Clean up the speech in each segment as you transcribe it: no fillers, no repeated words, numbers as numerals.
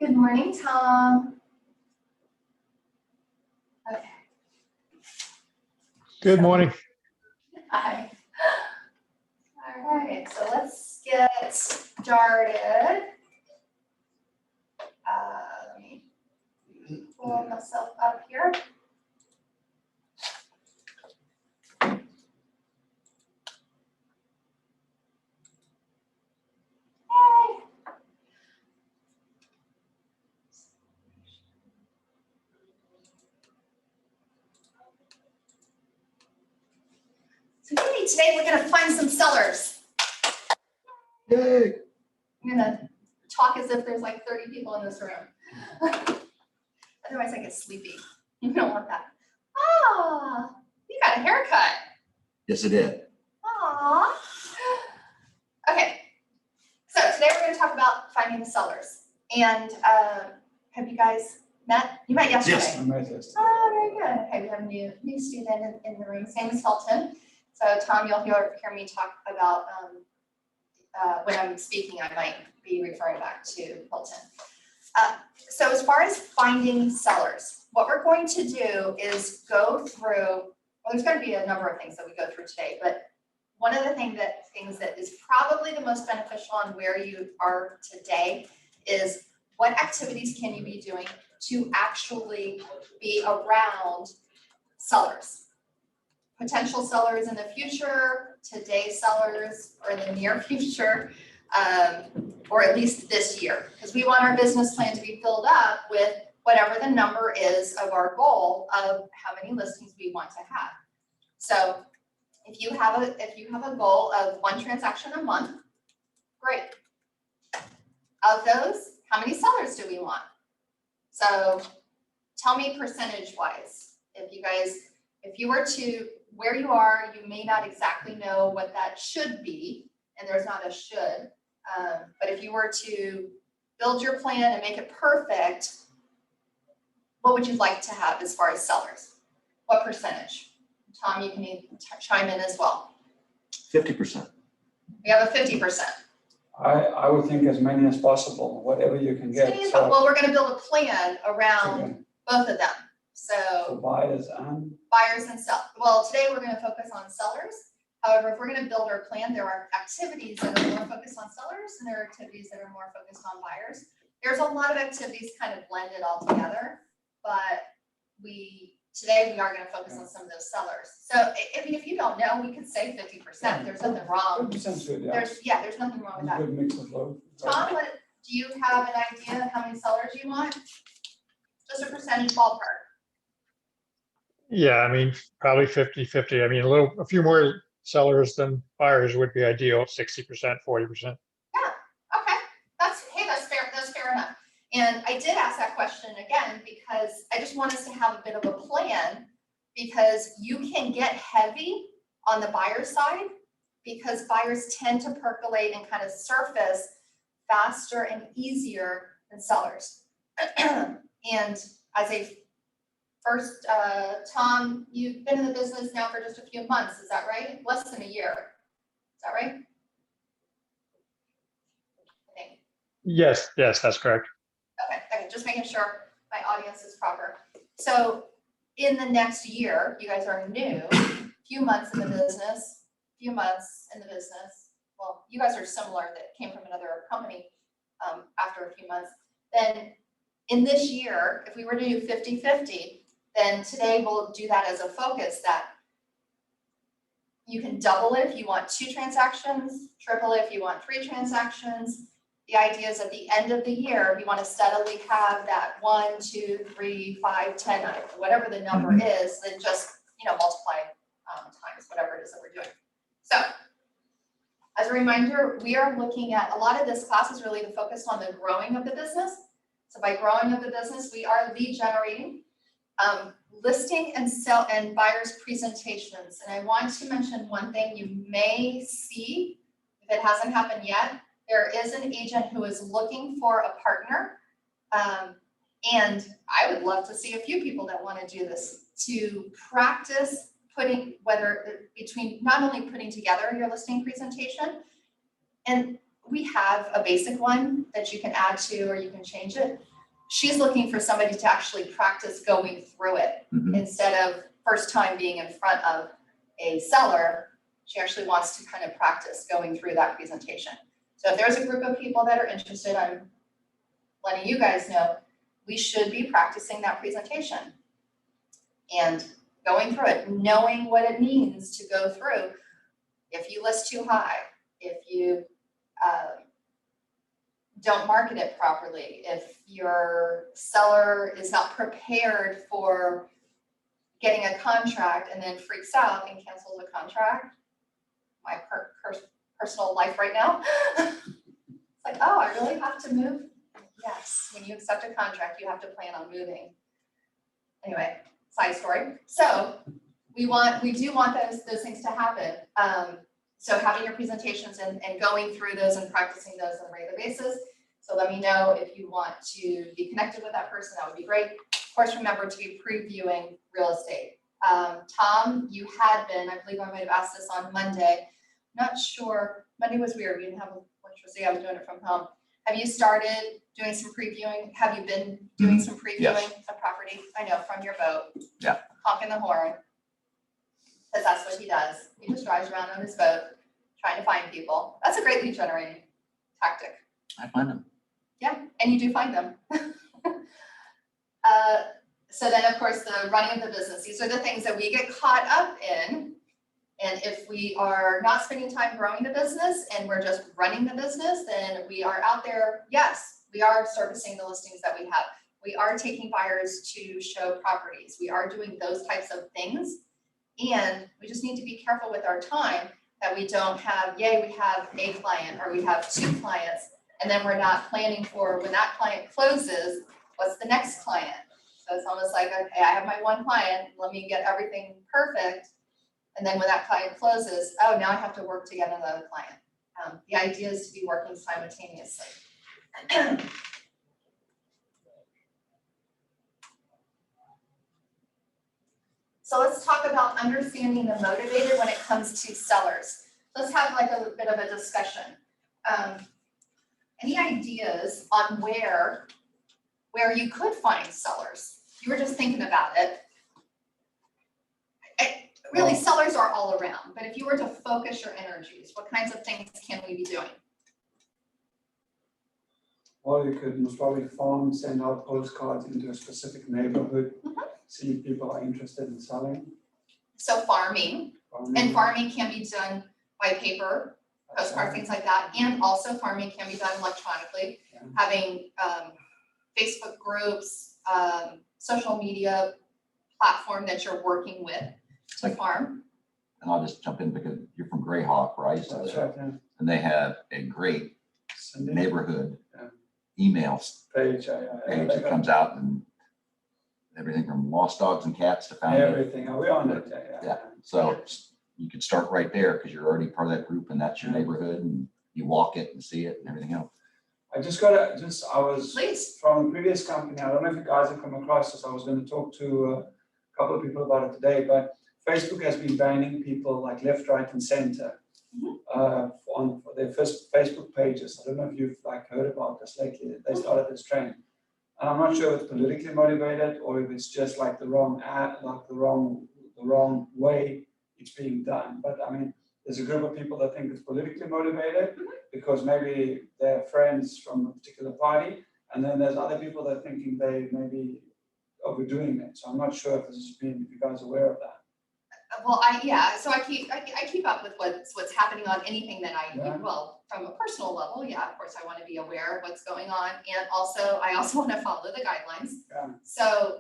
Good morning, Tom. Okay. Good morning. Hi. All right, so let's get started. Let me pull myself up here. Yay. So today we're gonna find some sellers. Yay. I'm gonna talk as if there's like 30 people in this room. Otherwise I get sleepy. You don't want that. Ah, you got a haircut. Yes, it did. Aww. Okay, so today we're going to talk about finding the sellers. And have you guys met? You met yesterday. Yes. I might just- Oh, very good. Okay, we have a new student in the room. His name is Hilton. So Tom, you'll hear me talk about when I'm speaking, I might be referring back to Hilton. So as far as finding sellers, what we're going to do is go through, well, there's going to be a number of things that we go through today, but one of the things that is probably the most beneficial on where you are today is what activities can you be doing to actually be around sellers, potential sellers in the future, today's sellers, or in the near future, or at least this year, because we want our business plan to be filled up with whatever the number is of our goal of how many listings we want to have. So if you have a goal of 1 transaction a month, great. Of those, how many sellers do we want? So tell me percentage wise. If you were to, where you are, you may not exactly know what that should be, and there's not a should, but if you were to build your plan and make it perfect, what would you like to have as far as sellers? What percentage? Tom, you can chime in as well. 50%. We have a 50%. I would think as many as possible, whatever you can get. So Well, we're gonna build a plan around okay, both of them. for So buyers and buyers and sellers. Well, today we're gonna focus on sellers. However, if we're gonna build our plan, there are activities that are more focused on sellers and there are activities that are more focused on buyers. There's a lot of activities kind of blended all together, but today we are gonna focus on some of those sellers. So, I mean, if you don't know, we could say 50%. There's nothing wrong. 50% good, yeah. There's nothing wrong with It's a that. good mix of both. Tom, do you have an idea of how many sellers you want? Just a percentage ballpark. Yeah, I mean, probably 50-50. I mean, a few more sellers than buyers would be ideal, 60%, 40%. Okay, that's fair, that's fair enough. And I did ask that question again, because I just want us to have a bit of a plan, because you can get heavy on the buyer side, because buyers tend to percolate and kind of surface faster and easier than sellers. And as a first, Tom, you've been in the business now for just a few months, is that right? Less than a year, is that right? I think. Yes, that's correct. Okay, just making sure my audience is proper. So in the next year, you guys are new, few months in the business. Well, you guys are similar, that came from another company after a few months. Then in this year, if we were to do 50-50, then today we'll do that as a focus, that you can double it if you want 2 transactions, triple it if you want 3 transactions. The idea is at the end of the year, we want to steadily have that 1, 2, 3, 5, 10, whatever the number is, then just, multiply times whatever it is that we're doing. So as a reminder, we are looking at, a lot of this class is really focused on the growing of the business. So by growing of the business, we are lead generating, listing and sell and buyers presentations. And I want to mention one thing you may see, if it hasn't happened yet. There is an agent who is looking for a partner. And I would love to see a few people that want to do this, to practice between not only putting together your listing presentation, and we have a basic one that you can add to or you can change it, she's looking for somebody to actually practice going through it Mhm. instead of first time being in front of a seller. She actually wants to kind of practice going through that presentation. So if there's a group of people that are interested, I'm letting you guys know, we should be practicing that presentation and going through it, knowing what it means to go through. If you list too high, if you don't market it properly, if your seller is not prepared for getting a contract and then freaks out and cancels a contract, my personal life right now. It's like, oh, I really have to move? Yes, when you accept a contract, you have to plan on moving. Anyway, side story. So we do want those things to happen. So having your presentations and going through those and practicing those on a regular basis. So let me know if you want to be connected with that person, that would be great. Of course, remember to be previewing real estate. Tom, you had been, I believe I might have asked this on Monday. Not sure, Monday was weird, we didn't have electricity, I was doing it from home. Have you started doing some previewing? Have you been doing some previewing Yes. of property? I know, from your boat. Yeah. Honking the horn. Because that's what he does. He just drives around on his boat, trying to find people. That's a great lead generating tactic. I find them. Yeah, and you do find them. So then, of course, the running of the business. These are the things that we get caught up in. And if we are not spending time growing the business and we're just running the business, then we are out there. Yes, we are servicing the listings that we have. We are taking buyers to show properties. We are doing those types of things. And we just need to be careful with our time that we don't have, yay, we have a client or we have 2 clients. And then we're not planning for when that client closes, what's the next client? So it's almost like, okay, I have my 1 client, let me get everything perfect. And then when that client closes, oh, now I have to work to get another client. The idea is to be working simultaneously. So let's talk about understanding the motivator when it comes to sellers. Let's have like a bit of a discussion. Any ideas on where you could find sellers? You were just thinking about it. Really, sellers are all around, but if you were to focus your energies, what kinds of things can we be doing? Well, you could most probably send out postcards into a specific neighborhood, see if people are interested in selling. So farming, and farming can be done by paper, postcard, things like that, and also farming can be done electronically. Yeah. Having Facebook groups, social media platform that you're working with to Like- farm. And I'll just jump in because you're from Greyhawk, where I used to That's live. right, yeah. And they have a great Send it neighborhood Yeah. email page, page that comes out, and everything from lost dogs and cats to found. everything, are we on it? Yeah. So you could start right there because you're already part of that group and that's your neighborhood and you walk it and see it and everything else. I was Please. from a previous company, I don't know if you guys have come across this, I was gonna talk to a couple of people about it today, but Facebook has been banning people like left, right, and center on their first Facebook pages. I don't know if you've heard about this lately. They started this trend, and I'm not sure if it's politically motivated or if it's just like the wrong ad, like the wrong way it's being done. But I mean, there's a group of people that think it's politically motivated because maybe they're friends from a particular party, and then there's other people that are thinking they may be overdoing it. So I'm not sure if if you guys are aware of that. Well, so I keep up with what's happening on anything that I do. Yeah. Well, from a personal level, yeah, of course, I want to be aware of what's going on, and I also want to follow the guidelines. Yeah. So,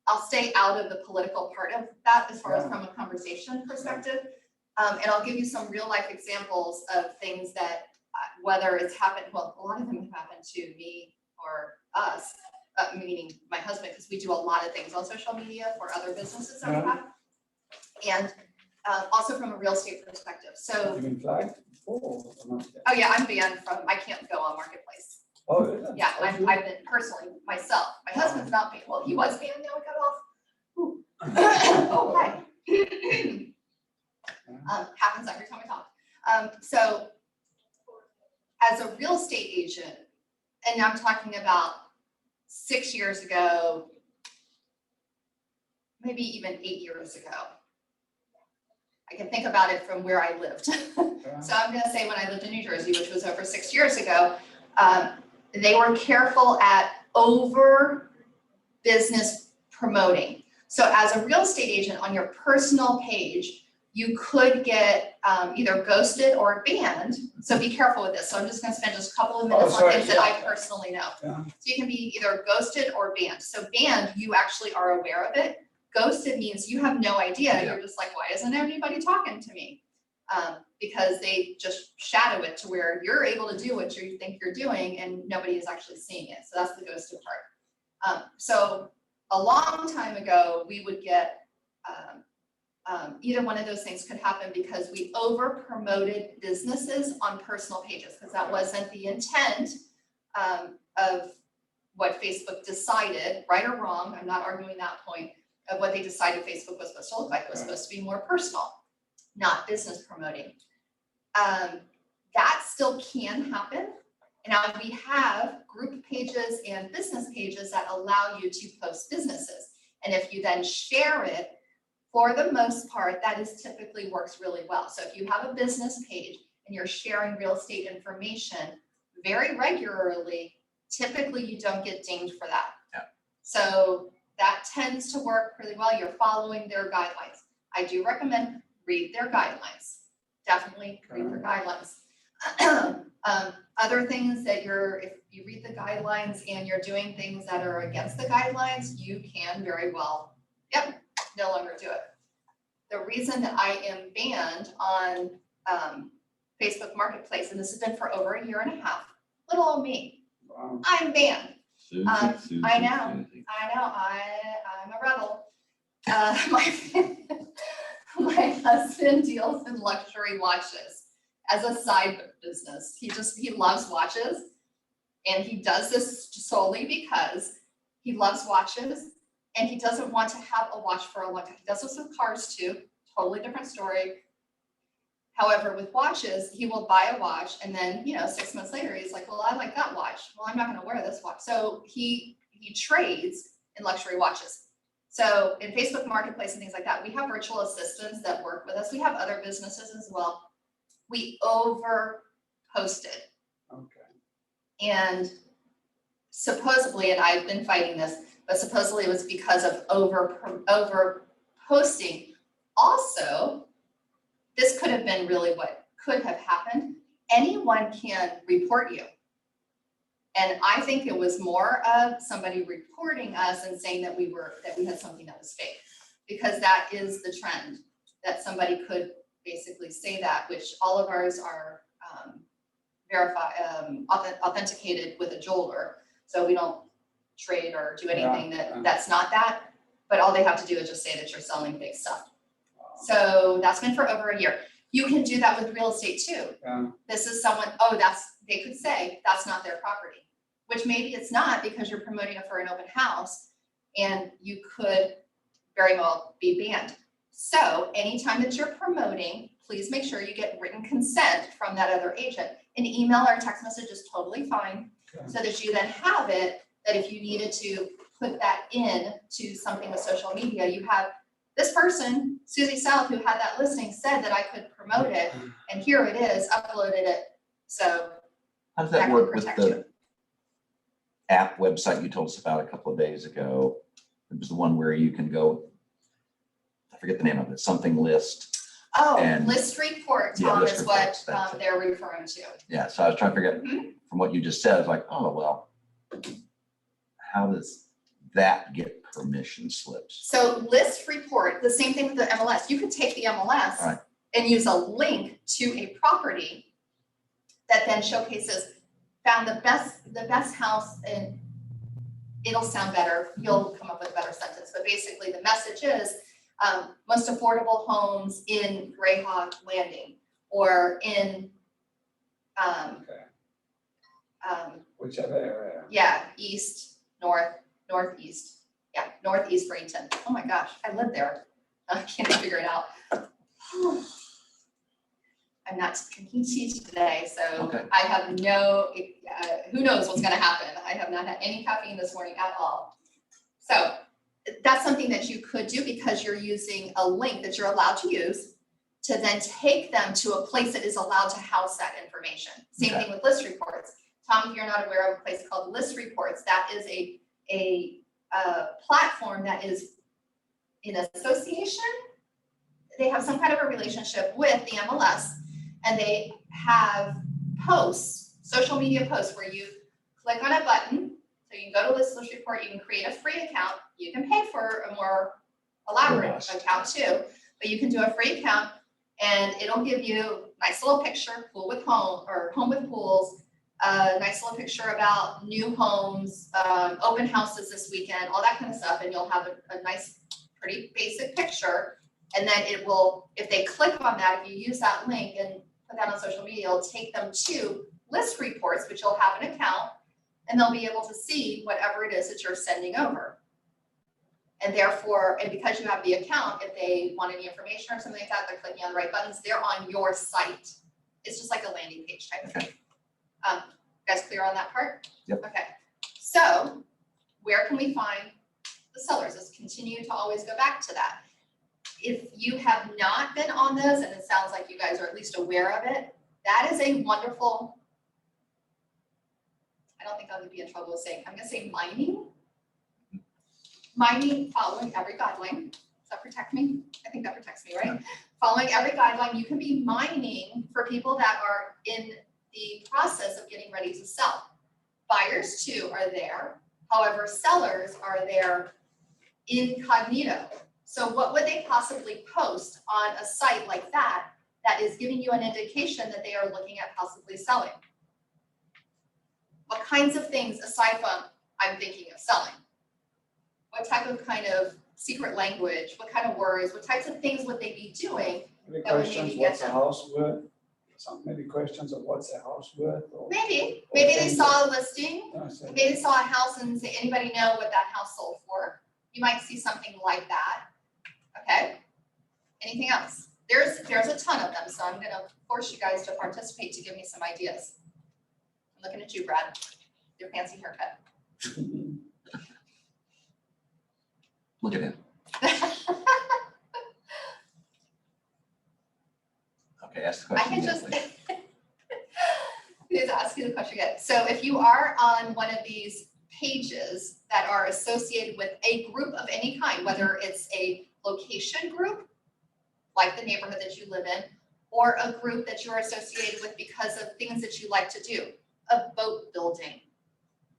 I'll stay out of the political part of that as far as Yeah. from a conversation perspective. And I'll give you some real life examples of things that, whether it's happened, well, a lot of them have happened to me or us, meaning my husband, because we do a lot of things on social media for other businesses that we Yeah. have. And also from a real estate perspective. So, Have you been flagged before or not yet? oh yeah, I'm banned I can't go on Marketplace. Oh, is it? Yeah, Oh, I've been personally myself. My husband's not banned. Well, he was banned, now he got off. Ooh. Oh, hi. Happens every time I talk. So as a real estate agent, and I'm talking about 6 years ago, maybe even 8 years ago. I can think about it from where I lived. So I'm gonna say when I lived in New Jersey, which was over 6 years ago, they were careful at over business promoting. So as a real estate agent on your personal page, you could get either ghosted or banned. So be careful with this. So I'm just gonna spend just a couple of minutes on sorry, things that I yeah. personally know. Yeah. So you can be either ghosted or banned. So banned, you actually are aware of it. Ghosted means you have no idea. Yeah. You're just like, why isn't anybody talking to me? Because they just shadow it to where you're able to do what you think you're doing and nobody is actually seeing it. So that's the ghosted part. So a long time ago, we would get either one of those things could happen because we over promoted businesses on personal pages, because that wasn't the intent of what Facebook decided, right or wrong. I'm not arguing that point of what they decided Facebook was supposed to look like. It was supposed to be more personal, not business promoting. That still can happen. And now we have group pages and business pages that allow you to post businesses. And if you then share it, for the most part, that is typically works really well. So if you have a business page and you're sharing real estate information very regularly, typically you don't get dinged for that. Yeah. So that tends to work really well. You're following their guidelines. I do recommend read their guidelines. Definitely read their guidelines. Other things that if you read the guidelines and you're doing things that are against the guidelines, you can very well, no longer do it. The reason that I am banned on Facebook Marketplace, and this has been for over a year and a half, little old me, Wow. I'm banned. Susie, Susie, I know. Susie. I know, I'm a rebel. My husband deals in luxury watches as a side business. He loves watches, and he does this solely because he loves watches and he doesn't want to have a watch for a long time. He does this with cars too, totally different story. However, with watches, he will buy a watch and then, 6 months later, he's like, well, I like that watch. Well, I'm not gonna wear this watch. So he trades in luxury watches. So in Facebook Marketplace and things like that, we have virtual assistants that work with us. We have other businesses as well. We over posted. Okay. And supposedly, and I've been fighting this, but supposedly it was because of over posting. Also, this could have been really what could have happened. Anyone can report you. And I think it was more of somebody reporting us and saying that we had something that was fake, because that is the trend, that somebody could basically say that, which all of ours are authenticated with a jeweler. So we don't trade or do anything that's not that, but all they have to do is just say that you're selling fake stuff. So that's been for over a year. You can do that with real estate too. Yeah. This is someone, they could say that's not their property, which maybe it's not, because you're promoting it for an open house and you could very well be banned. So anytime that you're promoting, please make sure you get written consent from that other agent. An email or text message is totally fine, Okay. so that you then have it, that if you needed to put that in to something with social media, you have this person, Susie South, who had that listing, said that I could promote it, and here it is, uploaded it. So How does that that can work with protect the you. app website you told us about a couple of days ago? It was the one where you can go, I forget the name of it, something list. Oh, And- list report, Yeah, Tom, list is reports, what that's it. they're referring to. Yeah, so I was trying to figure out Mhm. from what you just said, I was like, oh, well, how does that get permission slips? So list report, the same thing with the MLS. You could take the MLS Right. and use a link to a property that then showcases, found the best house, and it'll sound better. You'll come up with a better sentence, but basically the message is most affordable homes in Greyhawk Landing, or in Okay. Whichever area. east, northeast. Yeah, northeast Bradenton. Oh my gosh, I live there. I can't figure it out. I'm not drinking tea today, so Okay. I have no, who knows what's gonna happen. I have not had any caffeine this morning at all. So that's something that you could do because you're using a link that you're allowed to use to then take them to a place that is allowed to house that information. Same Okay. thing with list reports. Tom, if you're not aware of a place called List Reports, that is a platform that is in association. They have some kind of a relationship with the MLS, and they have posts, social media posts, where you click on a button. So you can go to List Report, you can create a free account. You can pay for a more elaborate Yes. account too, but you can do a free account and it'll give you a nice little picture, pool with home or home with pools, a nice little picture about new homes, open houses this weekend, all that kind of stuff. And you'll have a nice, pretty basic picture. And then it will, if they click on that, if you use that link and put that on social media, it'll take them to List Reports, which you'll have an account, and they'll be able to see whatever it is that you're sending over. And therefore, and because you have the account, if they want any information or something like that, they're clicking on the right buttons, they're on your site. It's just like a landing page type of thing. You guys clear on that part? Yep. Okay, so where can we find the sellers? Let's continue to always go back to that. If you have not been on those, and it sounds like you guys are at least aware of it, that is a wonderful, I don't think I'll be in trouble with saying, I'm gonna say mining. Mining, following every guideline. Does that protect me? I think that protects me, right? Following every guideline, you can be mining for people that are in the process of getting ready to sell. Buyers too are there. However, sellers are there incognito. So what would they possibly post on a site like that that is giving you an indication that they are looking at possibly selling? What kinds of things, aside from I'm thinking of selling? What type of kind of secret language, what kind of words, what types of things would they be doing? Maybe That would questions, maybe get what's the them. house worth? Some maybe questions of what's the house worth or. Maybe they saw a listing, No, I said- maybe they saw a house and say, anybody know what that house sold for? You might see something like that, okay? Anything else? There's a ton of them, so I'm gonna force you guys to participate to give me some ideas. I'm looking at you, Brad, your fancy haircut. Look at him. Okay, ask the I question can again, just, please. please ask you the question again. So if you are on one of these pages that are associated with a group of any kind, whether it's a location group, like the neighborhood that you live in, or a group that you're associated with because of things that you like to do, a boat building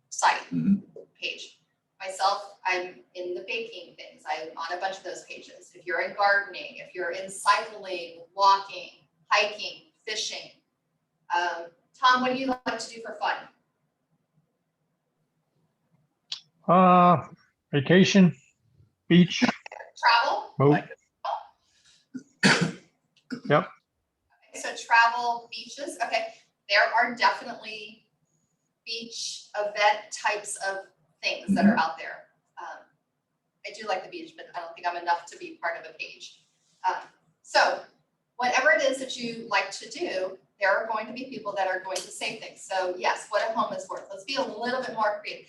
site Mhm. page. Myself, I'm in the baking things. I'm on a bunch of those pages. If you're in gardening, if you're in cycling, walking, hiking, fishing. Tom, what do you like to do for fun? Vacation, beach, Travel? boat. Yep. So travel, beaches, okay. There are definitely beach event types of things that are out there. I do like the beach, but I don't think I'm enough to be part of a page. So whatever it is that you like to do, there are going to be people that are going to say things. So yes, what a home is worth. Let's be a little bit more creative.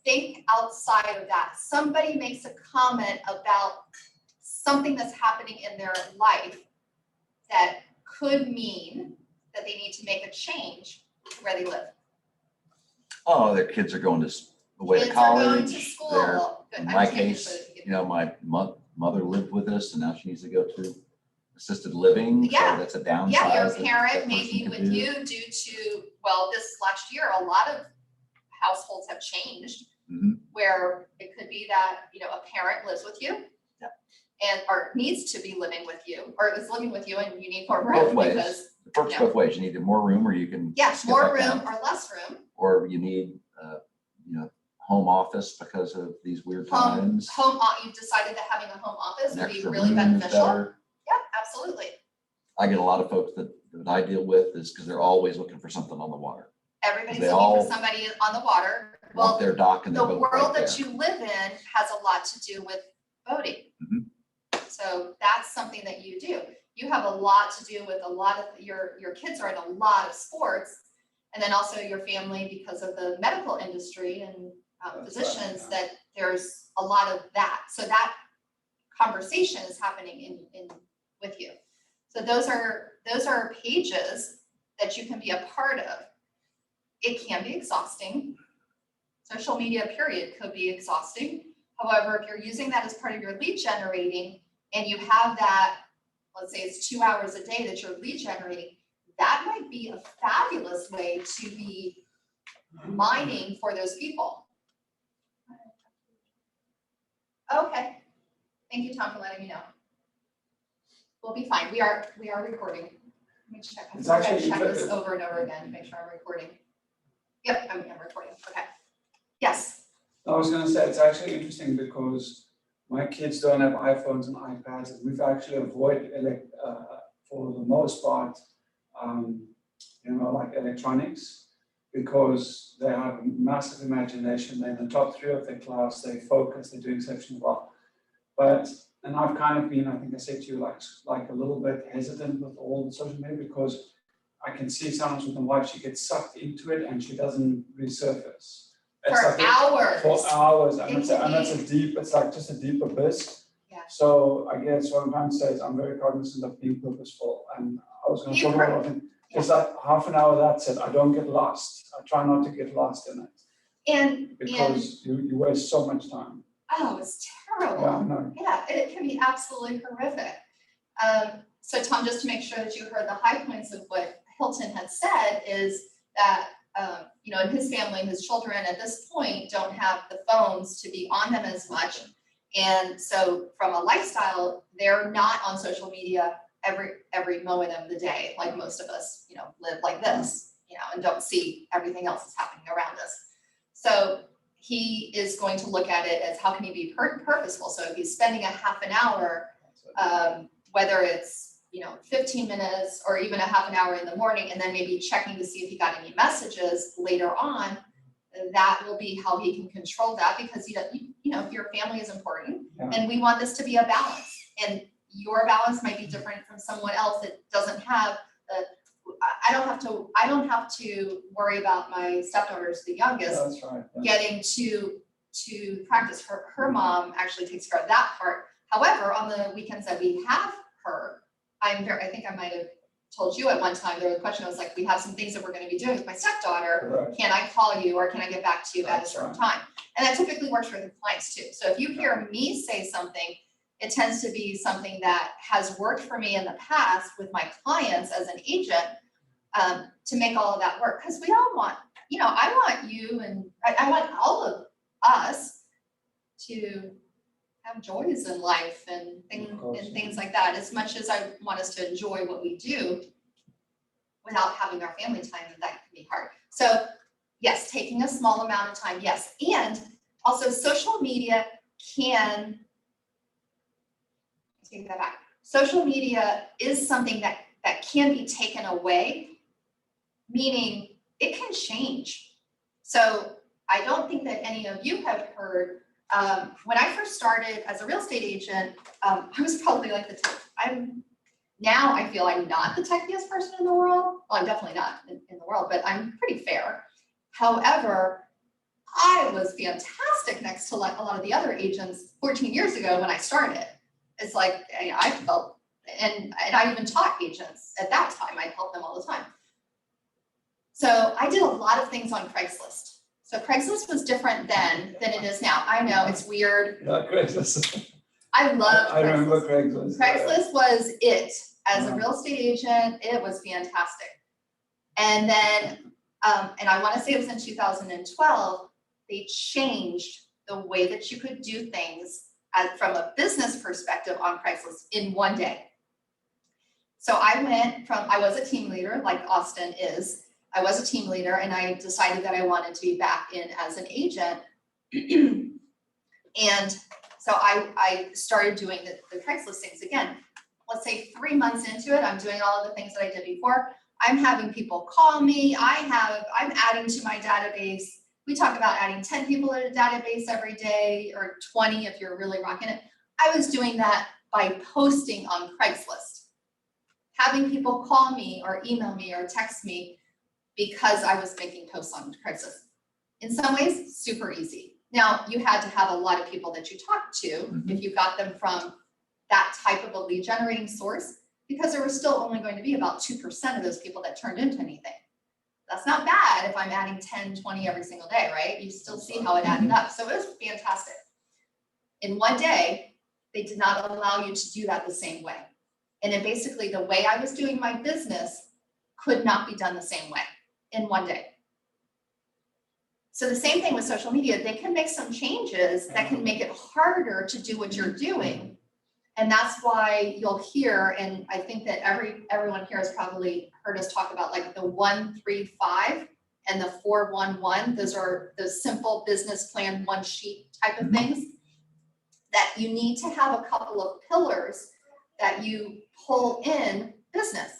Think outside of that. Somebody makes a comment about something that's happening in their life that could mean that they need to make a change to where they live. Oh, their kids are going away to Kids are going college. to school. They're- Good. In I my was making case, sure that you get you know, my mother lived with us and now she needs to go to assisted living. So Yeah. that's a downside. Yeah, your that parent that may person be could with do. you due to, well, this last year, a lot of households have changed. Mhm. Where it could be that, a parent lives with you. Yeah. And, or needs to be living with you, or is living with you and you need more Both room ways. because, It works yeah. both ways. You need more room or you can. yes, skip more back room down. or less room. Or you need, home office because of these weird Home, times. you've decided that having a home office An would be extra really room is beneficial. better. Yeah, absolutely. I get a lot of folks that I deal with is because they're always looking for something on the water. Everybody's They looking all for somebody on the water. Want Well, their dock and their the boat world right that there. you live in has a lot to do with boating. Mhm. So that's something that you do. You have a lot to do with a lot of, your kids are in a lot of sports. And then also your family, because of the medical industry and That's right, physicians, yeah. that there's a lot of that. So that conversation is happening in with you. So those are pages that you can be a part of. It can be exhausting. Social media, period, could be exhausting. However, if you're using that as part of your lead generating and you have that, let's say it's 2 hours a day that you're lead generating, that might be a fabulous way to be mining for those people. Okay. Thank you, Tom, for letting me know. We'll be fine. We are recording. Let me check. It's I actually check this inter- over and over again to make sure I'm recording. Yep, I'm recording. Okay. Yes. I was gonna say, it's actually interesting because my kids don't have iPhones and iPads, and we've actually avoided, for the most part, like electronics, because they have a massive imagination, they're in the top 3 of their class, they focus, they do exceptionally well. And I've kind of been, I think I said to you, like a little bit hesitant with all the social media, because I can see sometimes with my wife, she gets sucked into it and she doesn't resurface. It's For like hours. For hours, and It it's can a deep, it's like just a deep abyss. Yeah. So I guess what I'm trying to say is I'm very cognizant of being purposeful, and I was gonna You talk about are- it, and just like half an hour, that's it, I don't get lost, I try not to get lost in it, And because you waste so much time. oh, it's terrible. Yeah, I know. Yeah, it can be absolutely horrific. So Tom, just to make sure that you heard the high points of what Hilton had said is that, in his family, his children at this point don't have the phones to be on them as much. And so from a lifestyle, they're not on social media every moment of the day, like most of us, live like this, and don't see everything else that's happening around us. So he is going to look at it as how can he be purposeful? So if he's spending a half an hour, whether it's 15 minutes or even a half an hour in the morning, and then maybe checking to see if he got any messages later on, that will be how he can control that, because your family is important, Yeah. and we want this to be a balance. And your balance might be different from someone else that doesn't have the. I don't have to worry about my stepdaughter's the youngest That's right. Yeah. getting to practice. Her mom actually takes care of that part. However, on the weekends that we have her, I think I might have told you at one time, there was a question, I was like, we have some things that we're gonna be doing with my stepdaughter. Correct. Can I call you or can I get back to you at a That's certain right. time? And that typically works for the clients too. So if you hear me say something, it tends to be something that has worked for me in the past with my clients as an agent, to make all of that work. Because we all want, I want you and I want all of us to have joys in life and things like that, as much as I want us to enjoy what we do without having our family time, that can be hard. So yes, taking a small amount of time, yes. And also social media can, take that back. Social media is something that can be taken away, meaning it can change. So I don't think that any of you have heard, when I first started as a real estate agent, I was probably like now I feel I'm not the techiest person in the world. Well, I'm definitely not in the world, but I'm pretty fair. However, I was fantastic next to a lot of the other agents 14 years ago when I started. It's like, I felt, and I even taught agents at that time. I helped them all the time. So I did a lot of things on Craigslist. So Craigslist was different then than it is now. I know, it's weird. Yeah, Craigslist. I love I remember Craigslist. Craigslist. Craigslist was it. As a Yeah. real estate agent, it was fantastic. And then, and I want to say it was in 2012, they changed the way that you could do things from a business perspective on Craigslist in one day. So I was a team leader, like Austin is. I was a team leader, and I decided that I wanted to be back in as an agent. And so I started doing the Craigslist things again. Let's say 3 months into it, I'm doing all of the things that I did before. I'm having people call me. I'm adding to my database. We talk about adding 10 people in a database every day, or 20 if you're really rocking it. I was doing that by posting on Craigslist, having people call me or email me or text me because I was making posts on Craigslist. In some ways, super easy. Now, you had to have a lot of people that you talked to if you got them from that type of a lead generating source, because there was still only going to be about 2% of those people that turned into anything. That's not bad if I'm adding 10, 20 every single day, right? You still see how it added up. So it was fantastic. In one day, they did not allow you to do that the same way. And then basically the way I was doing my business could not be done the same way in one day. So the same thing with social media, they can make some changes that can make it harder to do what you're doing. And that's why you'll hear, and I think that everyone here has probably heard us talk about like the 1-3-5 and the 4-1-1. Those are the simple business plan, one sheet type of things, that you need to have a couple of pillars that you pull in business.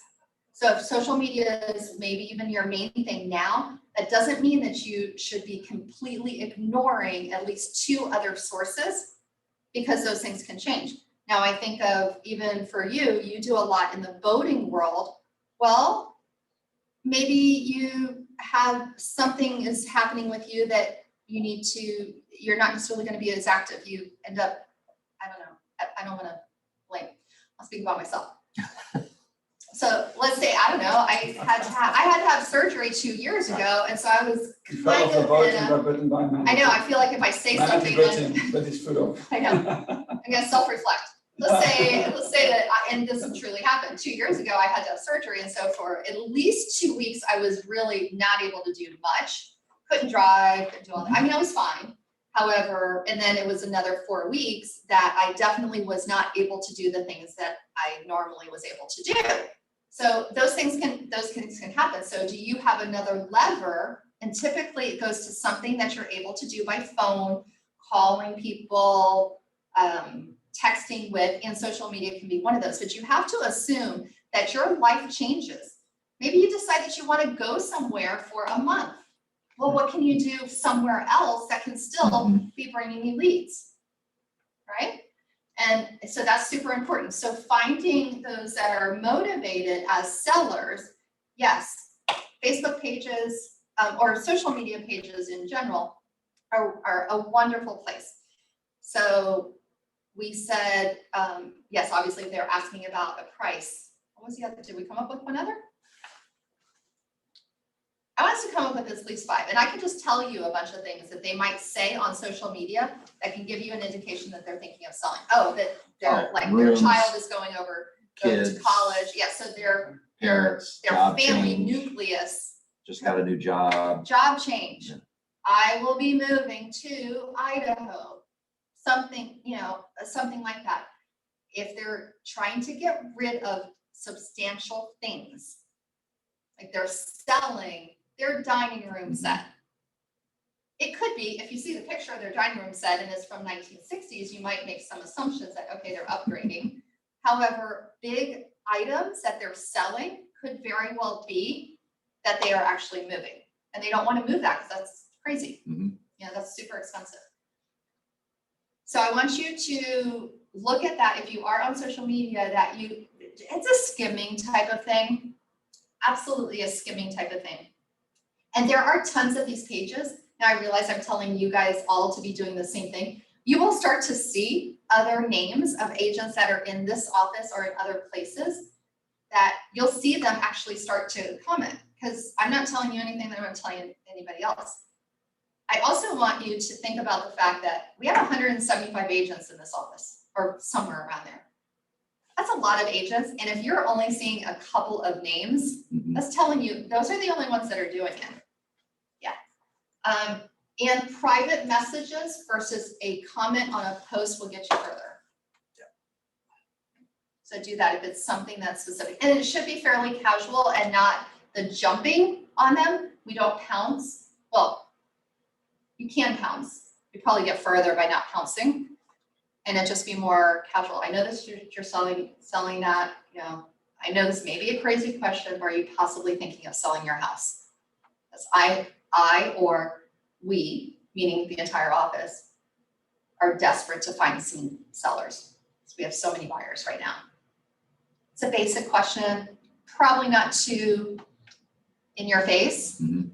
So if social media is maybe even your main thing now, that doesn't mean that you should be completely ignoring at least 2 other sources, because those things can change. Now I think of, even for you, you do a lot in the boating world. Well, maybe you have something is happening with you that you need to, you're not necessarily going to be as active. You end up, I don't know, I don't want to blame, I'll speak about myself. So let's say, I don't know, I had to have surgery 2 years ago, and so I was He fell off the boat and got bitten by a manatee. I know, I feel like if I say Manatee something, bit then him, bit his foot off. I know, I'm gonna self-reflect. Let's say that, and this truly happened 2 years ago, I had to have surgery, and so for at least 2 weeks, I was really not able to do much. Couldn't drive, couldn't do all that. I mean, I was fine. However, and then it was another 4 weeks that I definitely was not able to do the things that I normally was able to do. So those things can happen. So do you have another lever? And typically it goes to something that you're able to do by phone, calling people, texting with, and social media can be one of those. But you have to assume that your life changes. Maybe you decide that you want to go somewhere for a month. Well, what can you do somewhere else that can still be bringing you leads, right? And so that's super important. So finding those that are motivated as sellers, yes, Facebook pages or social media pages in general are a wonderful place. So we said, yes, obviously if they're asking about a price. What was the other? Did we come up with one other? I want us to come up with at least 5. And I can just tell you a bunch of things that they might say on social media that can give you an indication that they're thinking of selling. Oh, that they're like rooms, their child is going to kids, college. Yeah, so their parents, their job family change, nucleus, just got a new job. job change. Yeah. I will be moving to Idaho. Something, something like that. If they're trying to get rid of substantial things, like they're selling their dining room set. It could be, if you see the picture of their dining room set and it's from 1960s, you might make some assumptions that, okay, they're upgrading. However, big items that they're selling could very well be that they are actually moving. And they don't want to move that because that's crazy. That's super expensive. So I want you to look at that if you are on social media, that it's a skimming type of thing. Absolutely a skimming type of thing. And there are tons of these pages. Now I realize I'm telling you guys all to be doing the same thing. You will start to see other names of agents that are in this office or in other places that you'll see them actually start to comment, because I'm not telling you anything that I'm not telling anybody else. I also want you to think about the fact that we have 175 agents in this office or somewhere around there. That's a lot of agents. And if you're only seeing a couple of names, that's telling you those are the only ones that are doing it. Yeah. And private messages versus a comment on a post will get you further. So do that if it's something that's specific. And it should be fairly casual and not the jumping on them. We don't pounce. Well, you can pounce. You probably get further by not pouncing. And it just be more casual. I know this you're selling that, I know this may be a crazy question, but are you possibly thinking of selling your house? That's I or we, meaning the entire office, are desperate to find some sellers. So we have so many buyers right now. It's a basic question, probably not too in your face, Mhm.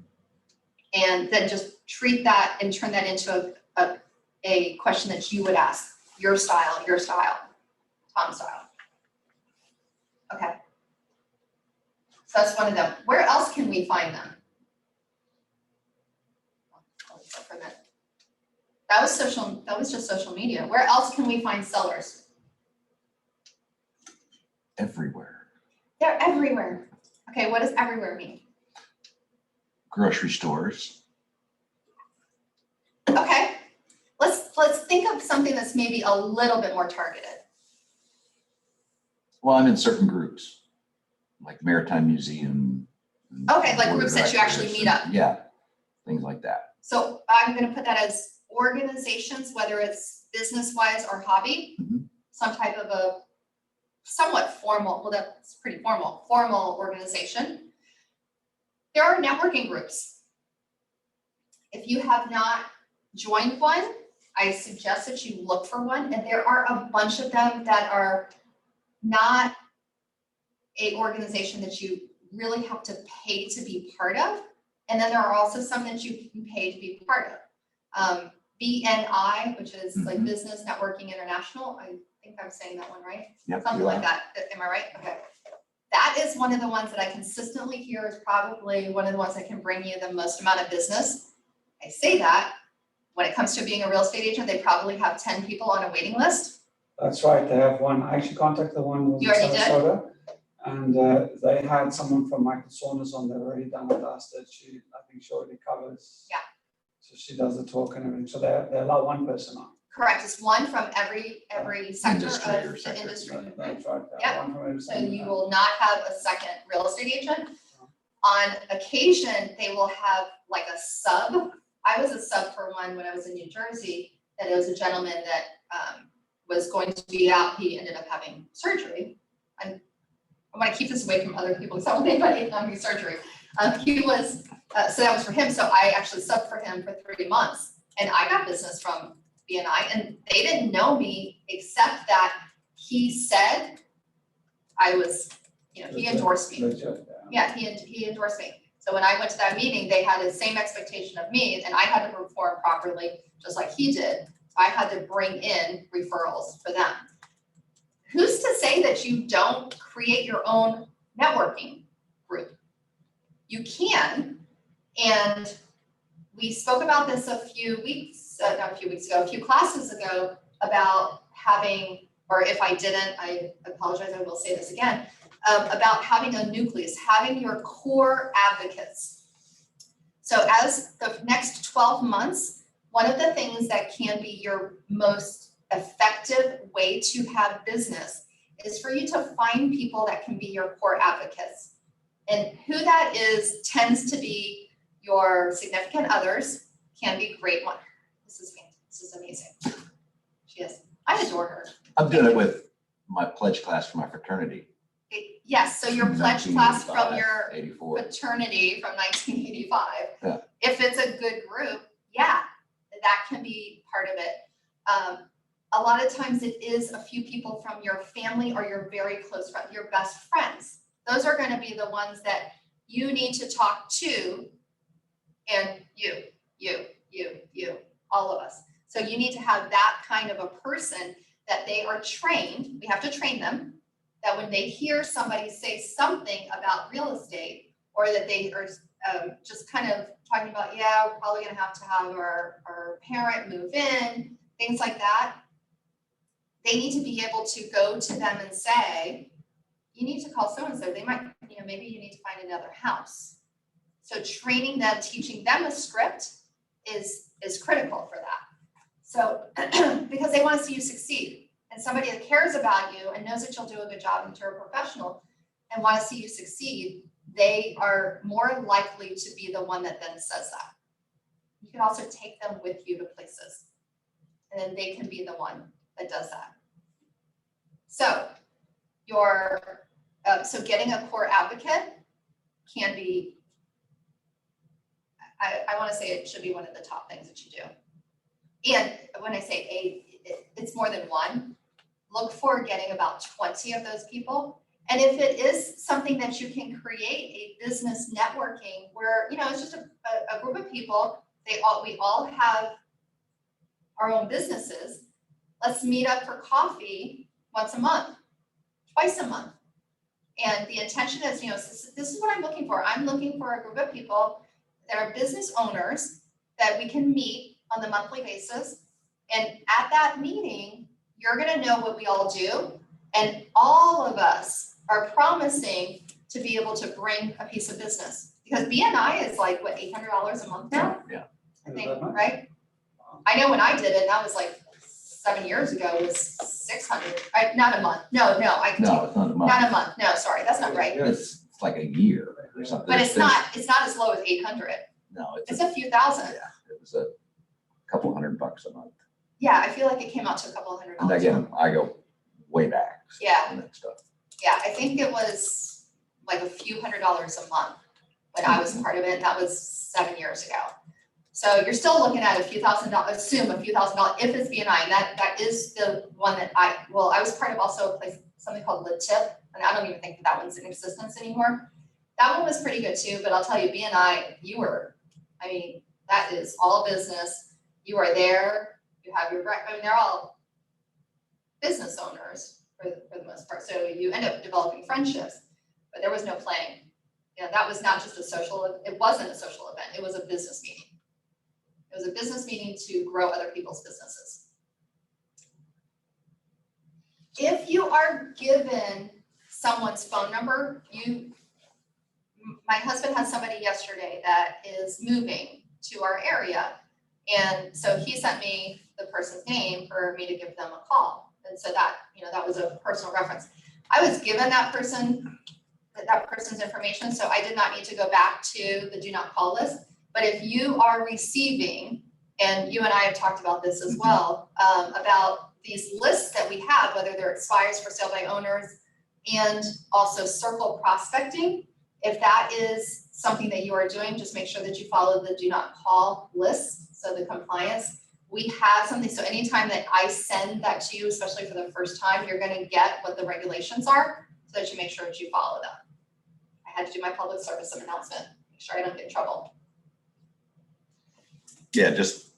and then just treat that and turn that into a question that you would ask, your style, Tom's style. Okay. So that's one of them. Where else can we find them? That was just social media. Where else can we find sellers? Everywhere. They're everywhere. Okay, what does everywhere mean? Grocery stores. Okay, let's think of something that's maybe a little bit more targeted. Well, I'm in certain groups, like Maritime Museum. and Okay, like Board of groups that you actually Directors meet up. and- Yeah, things like that. So I'm gonna put that as organizations, whether it's business-wise or hobby, Mhm. some type of a somewhat formal, well, that's pretty formal organization. There are networking groups. If you have not joined one, I suggest that you look for one, and there are a bunch of them that are not a organization that you really have to pay to be part of. And then there are also some that you can pay to be part of. BNI, which is like Mhm. Business Networking International, I think I'm saying that one right. Yep, Something you like are. that. Am I right? Okay. That is one of the ones that I consistently hear is probably one of the ones that can bring you the most amount of business. I say that, when it comes to being a real estate agent, they probably have 10 people on a waiting list. That's right, they have one. I actually contacted the one who was in You already did? Sarasota. And they had someone from Michael Saunders on there already done with us that I think she already covers. Yeah. So she does the talk and everything. So they allow one person on. Correct, it's one from every sector Industry of or the sector, industry. That's right. they Yeah. have one from every So sector. you will not have a second real estate agent. On occasion, they will have like a sub. I was a sub for one when I was in New Jersey, that it was a gentleman that was going to be out, he ended up having surgery. I want to keep this away from other people, because I don't want anybody having surgery. He was, so that was for him, so I actually subbed for him for 3 months. And I got business from BNI, and they didn't know me, except that he said I was, he endorsed me. Legit, Yeah, he endorsed me. So when I went to that meeting, they had the same expectation of me, and I had to perform properly, just like he did. I had to bring in referrals for them. Who's to say that you don't create your own networking group? You can, and we spoke about this a few classes ago, about having, or if I didn't, I apologize, I will say this again, about having a nucleus, having your core advocates. So as the next 12 months, one of the things that can be your most effective way to have business is for you to find people that can be your core advocates. And who that is tends to be your significant others, can be great one. This is amazing. She is. I adore her. I'm doing it with my pledge class for my fraternity. Yes, so your pledge class from your 84. fraternity from 1985. Yeah. If it's a good group, yeah, that can be part of it. A lot of times it is a few people from your family or your very close friend, your best friends. Those are going to be the ones that you need to talk to, and you, all of us. So you need to have that kind of a person that they are trained. We have to train them, that when they hear somebody say something about real estate, or that they are just kind of talking about, yeah, we're probably gonna have to have our parent move in, things like that. They need to be able to go to them and say, you need to call so-and-so. They might, maybe you need to find another house. So training them, teaching them a script is critical for that. So, because they want to see you succeed, and somebody that cares about you and knows that you'll do a good job and you're a professional and want to see you succeed, they are more likely to be the one that then says that. You can also take them with you to places, and then they can be the one that does that. So so getting a core advocate can be, I want to say it should be one of the top things that you do. And when I say it's more than one. Look for getting about 20 of those people And if it is something that you can create a business networking where, it's just a group of people, we all have our own businesses. Let's meet up for coffee once a month, twice a month. And the intention is, this is what I'm looking for. I'm looking for a group of people that are business owners that we can meet on the monthly basis. And at that meeting, you're gonna know what we all do. And all of us are promising to be able to bring a piece of business. Because BNI is like, what, $800 a month now? Yeah. I think, right? I know when I did it, that was like 7 years ago, it was 600, not a month. No, I can No, it's not a month. not a month. No, sorry, that's not right. It's like a year or something. But it's not as low as 800. No, It's a few thousand. yeah, it was a couple $100 a month. Yeah, I feel like it came out to a couple of $100. And again, I go way back. Yeah. On that stuff. Yeah, I think it was like a few $100 a month when I was part of it. That was 7 years ago. So you're still looking at a few $1,000s, assume a few $1,000s if it's BNI. And that is the one that I was part of also a place, something called Le Tip. And I don't even think that one's in existence anymore. That one was pretty good too, but I'll tell you, BNI, that is all business. You are there, you have your, they're all business owners for the most part. So you end up developing friendships, but there was no playing. That was not just it wasn't a social event, it was a business meeting. It was a business meeting to grow other people's businesses. If you are given someone's phone number, my husband had somebody yesterday that is moving to our area. And so he sent me the person's name for me to give them a call. And so that was a personal reference. I was given that person's information, so I did not need to go back to the do not call list. But if you are receiving, and you and I have talked about this as well, about these lists that we have, whether they're expires for sale by owners and also circle prospecting, if that is something that you are doing, just make sure that you follow the do not call list, so the compliance. We have something, so anytime that I send that to you, especially for the first time, you're gonna get what the regulations are, so that you make sure that you follow them. I had to do my public service announcement, make sure I don't get in trouble. Yeah, just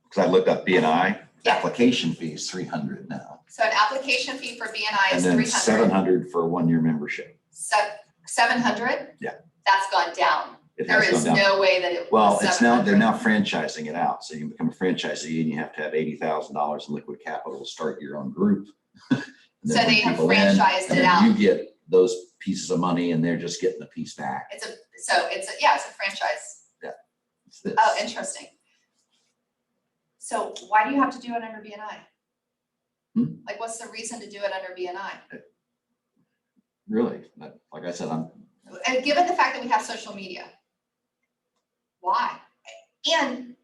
because I looked up BNI, Yeah. application fee is $300 now. So an application fee for BNI And is then $300. $700 for a 1-year membership. $700? Yeah. That's gone down. It There has is gone down. no way that it Well, was it's now, they're 700. now franchising it out. So you can become a franchisee and you have to have $80,000 in liquid capital to start your own group. And then So bring they have people in, franchised and it then out. You get those pieces of money and they're just getting a piece back. It's a franchise. It's this. Oh, interesting. So why do you have to do it under BNI? Like, what's the reason to do it under BNI? Really, like I said, And given the fact that we have social media, why? And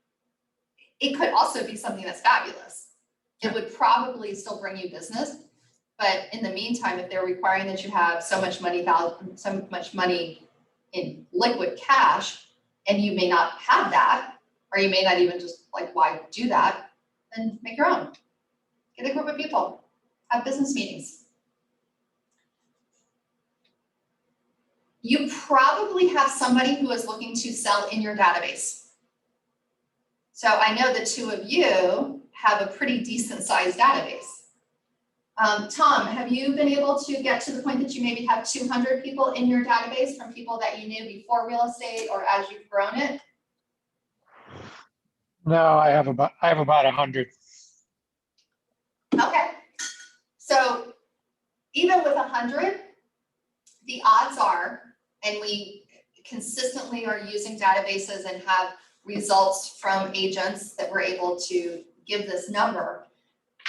it could also be something that's fabulous. It would probably still bring you business, but in the meantime, if they're requiring that you have so much money in liquid cash, and you may not have that, or you may not even just why do that, then make your own. Get a group of people, have business meetings. You probably have somebody who is looking to sell in your database. So I know the two of you have a pretty decent sized database. Tom, have you been able to get to the point that you maybe have 200 people in your database from people that you knew before real estate or as you've grown it? No, I have about 100. Okay. So even with 100, the odds are, and we consistently are using databases and have results from agents that we're able to give this number,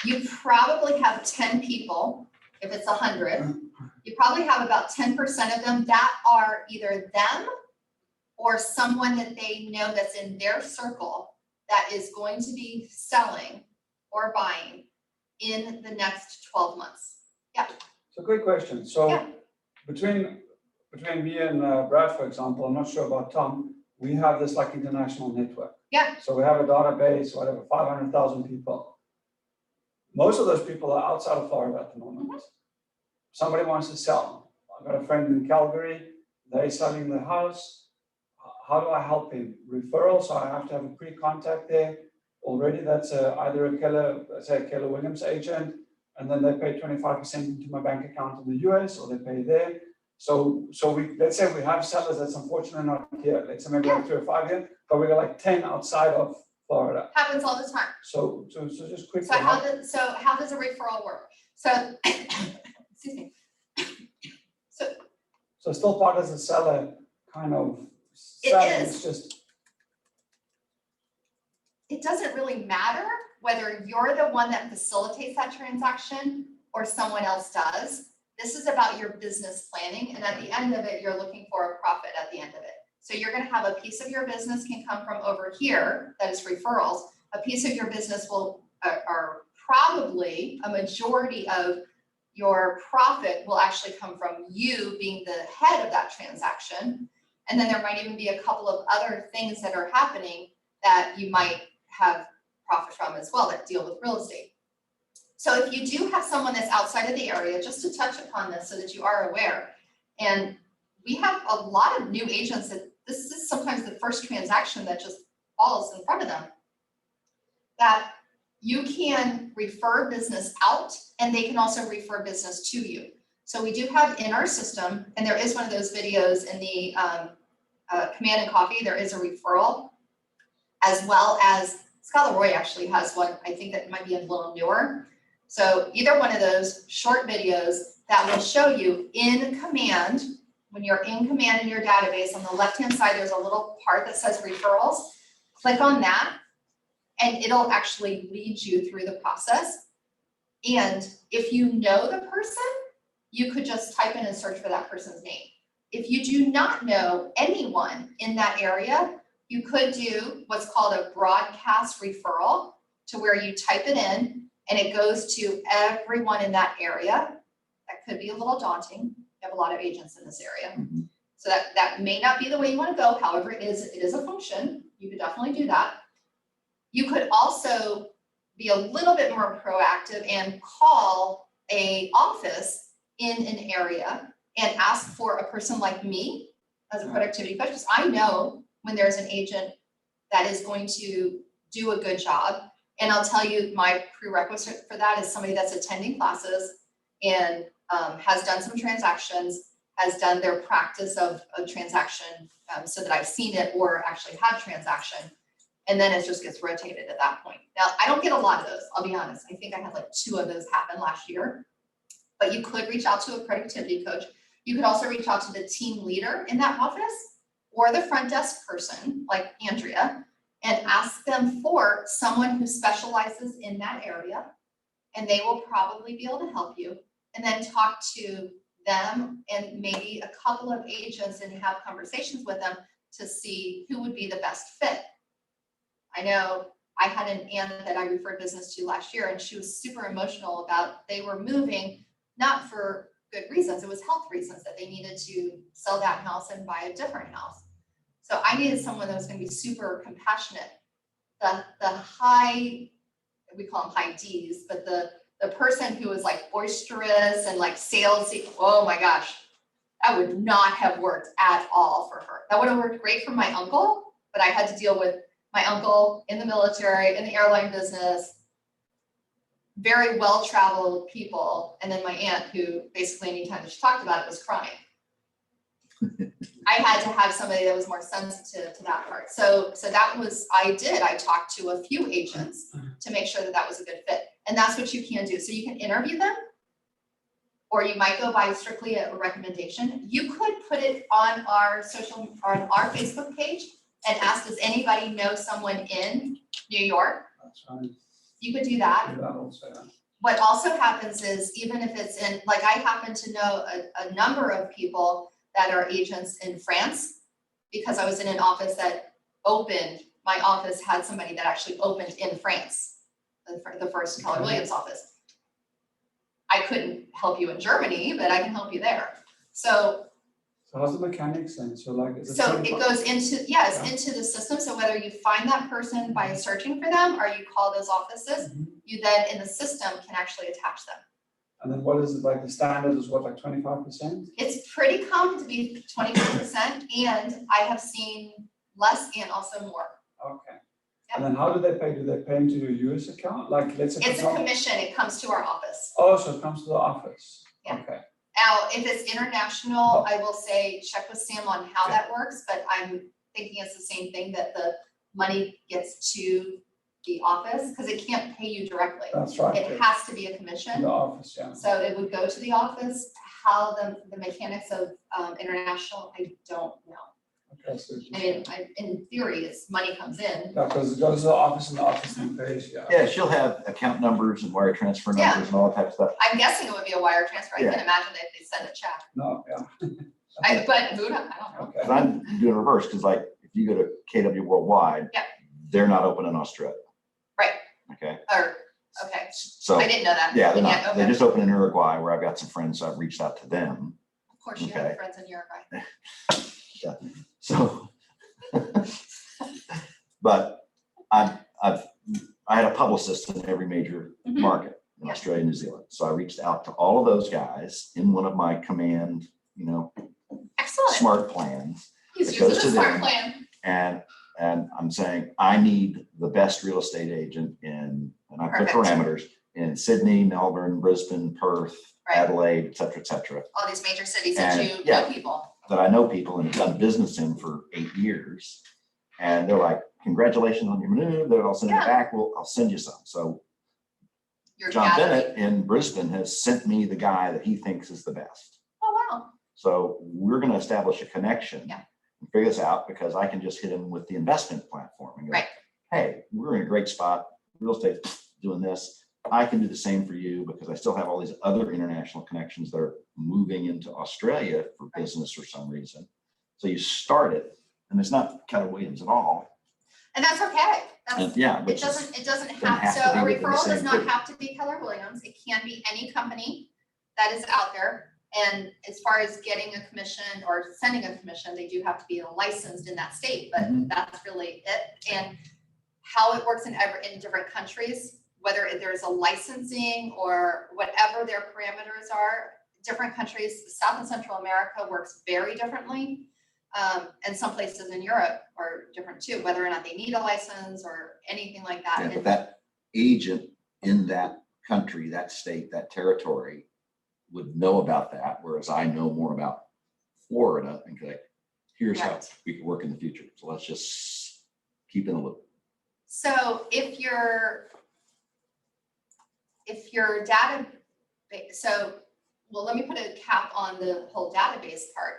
you probably have 10 people, if it's 100, you probably have about 10% of them that are either them or someone that they know that's in their circle that is going to be selling or buying in the next 12 months. It's a great question. So Yeah. between me and Brad, for example, I'm not sure about Tom, we have this international network. Yeah. So we have a database, 500,000 people. Most of those people are outside of Florida at the moment. Somebody wants to sell. I've got a friend in Calgary, they're selling the house. How do I help him? Referral, so I have to have a pre-contact there. Already that's either a Keller, let's say a Keller Williams agent, and then they pay 25% into my bank account in the US, or they pay there. So let's say we have sellers that's unfortunately not here. Let's say maybe like 3 or 5 here, but we got like 10 outside of Florida. Happens all the time. So just quickly. So how does a referral work? So, excuse me. So still part as a seller, kind of. It selling, is. It's just, It doesn't really matter whether you're the one that facilitates that transaction or someone else does. This is about your business planning, and at the end of it, you're looking for a profit at the end of it. So you're gonna have a piece of your business can come from over here, that is referrals. A piece of your business will, or probably a majority of your profit will actually come from you being the head of that transaction. And then there might even be a couple of other things that are happening that you might have profit from as well that deal with real estate. So if you do have someone that's outside of the area, just to touch upon this so that you are aware, and we have a lot of new agents that this is sometimes the first transaction that just falls in front of them, that you can refer business out and they can also refer business to you. So we do have in our system, and there is one of those videos in the Command and Coffee, there is a referral, as well as Scholar Roy actually has one, I think that might be a little newer. So either one of those short videos that will show you in Command, when you're in Command in your database, on the left-hand side, there's a little part that says referrals. Click on that, and it'll actually lead you through the process. And if you know the person, you could just type in and search for that person's name. If you do not know anyone in that area, you could do what's called a broadcast referral, to where you type it in and it goes to everyone in that area. That could be a little daunting. We have a lot of agents in this area. So that may not be the way you want to go. However, it is a function. You could definitely do that. You could also be a little bit more proactive and call an office in an area and ask for a person like me as a productivity coach, because I know when there's an agent that is going to do a good job. And I'll tell you, my prerequisite for that is somebody that's attending classes and has done some transactions, has done their practice of a transaction, so that I've seen it or actually had transaction. And then it just gets rotated at that point. Now, I don't get a lot of those, I'll be honest. I think I had like 2 of those happen last year. But you could reach out to a productivity coach. You could also reach out to the team leader in that office or the front desk person like Andrea and ask them for someone who specializes in that area, and they will probably be able to help you. And then talk to them and maybe a couple of agents and have conversations with them to see who would be the best fit. I know I had an aunt that I referred business to last year, and she was super emotional about they were moving, not for good reasons, it was health reasons, that they needed to sell that house and buy a different house. So I needed someone that was going to be super compassionate. The high, we call them high Ds, but the person who was like boisterous and like salesy, oh my gosh, that would not have worked at all for her. That would have worked great for my uncle, but I had to deal with my uncle in the military, in the airline business, very well-traveled people, and then my aunt, who basically anytime that she talked about it was crying. I had to have somebody that was more sensitive to that part. So that was, I talked to a few agents to make sure that that was a good fit. And that's what you can do. So you can interview them, or you might go by strictly a recommendation. You could put it on our Facebook page and ask, does anybody know someone in New York? That's fine. You could do that. Do that also, yeah. What also happens is, even if it's in, like I happen to know a number of people that are agents in France, because I was in an office that opened, my office had somebody that actually opened in France, the first Keller Williams office. I couldn't help you in Germany, but I can help you there. So how's the mechanics then? So like, is it? So it goes into, yes, into the system. So whether you find that person by searching for them or you call those offices, you then in the system can actually attach them. And then what is it, like the standard is what, like 25%? It's pretty common to be 25%, and I have seen less and also more. Okay. And then how do they pay? Do they pay into your US account? Like, let's say. It's a commission, it comes to our office. Oh, so it comes to the office? Yeah. Okay. Now, if it's international, I will say check with Sam on how that works, but I'm thinking it's the same thing, that the money gets to the office, because it can't pay you directly. That's right. It has to be a To commission. the office, yeah. So it would go to the office. How the mechanics of international, I don't know. Okay, so. I mean, in theory, it's money comes in. Yeah, because it goes to the office and the office then pays, yeah. Yeah, she'll have account numbers and wire transfer Yeah. numbers and all that type of stuff. I'm guessing it would be a wire transfer. I Yeah. can imagine that if they send a check. No, yeah. But who knows? I don't know. Okay. Cause I'm doing reverse, because like, if you go to KW Worldwide. Yeah. They're not open in Australia. Right. Okay, Or, okay, so, I didn't know that. yeah, they're not, okay. they just open in Uruguay, where I've got some friends, so I've reached out to them. Of course, you have Okay. friends in Uruguay. So. But I had a publicist in every major Mhm. market in Yeah. Australia and New Zealand. So I reached out to all of those guys in one of my command, Excellent. smart plans. He's it goes using to a smart them. plan. And I'm saying, I need the best real estate agent and I put Perfect. parameters in Sydney, Melbourne, Brisbane, Perth, Right. Adelaide, et cetera, All these major cities that And, you yeah. know people. that I know people and have done business in for 8 years. And they're like, congratulations on your maneuver, then I'll send it Yeah. back, well, I'll send you some. So Your John gathering. Bennett in Brisbane has sent me the guy that he thinks is the best. Oh, wow. So we're gonna establish a connection. Yeah. And figure this out, because I can just hit him with the investment platform and go, Right. hey, we're in a great spot, real estate doing this. I can do the same for you, because I still have all these other international connections that are moving into Australia for Right. business for some reason. So you start it, and it's not Keller Williams at all. And that's okay. And That's, yeah, it which is, doesn't doesn't have, have so to be a within the referral same does not group. have to be Keller Williams. It can be any company that is out there. And as far as getting a commission or sending a commission, they do have to be licensed in that state, but Mhm. that's really it. And how it works in different countries, whether there's a licensing or whatever their parameters are, different countries, South and Central America works very differently. And some places in Europe are different too, whether or not they need a license or anything like that. yeah, And but that agent in that country, that state, that territory would know about that, whereas I know more about Florida and go, here's how Right. we can work in the future. So let's just keep in the loop. So if your data, so, well, let me put a cap on the whole database part.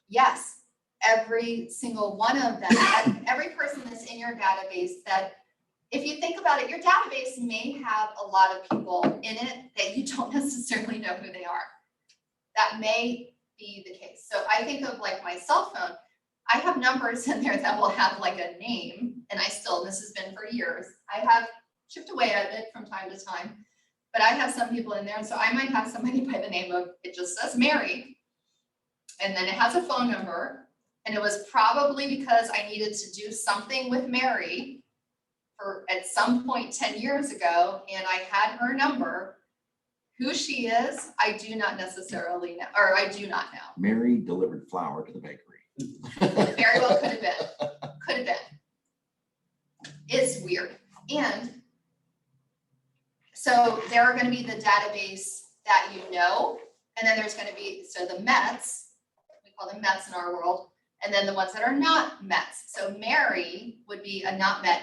Yes, every single one of them, every person that's in your database, that if you think about it, your database may have a lot of people in it that you don't necessarily know who they are. That may be the case. So I think of like my cell phone, I have numbers in there that will have like a name, and this has been for years. I have chipped away at it from time to time, but I have some people in there, and so I might have somebody by the name of, it just says Mary, and then it has a phone number, and it was probably because I needed to do something with Mary at some point 10 years ago, and I had her number. Who she is, I do not necessarily know, or I do not know. Mary delivered flour to the bakery. Very well could have been. It's weird. And so there are gonna be the database that you know, and then there's gonna be, so the Mets, we call them Mets in our world, and then the ones that are not Mets. So Mary would be a not Met,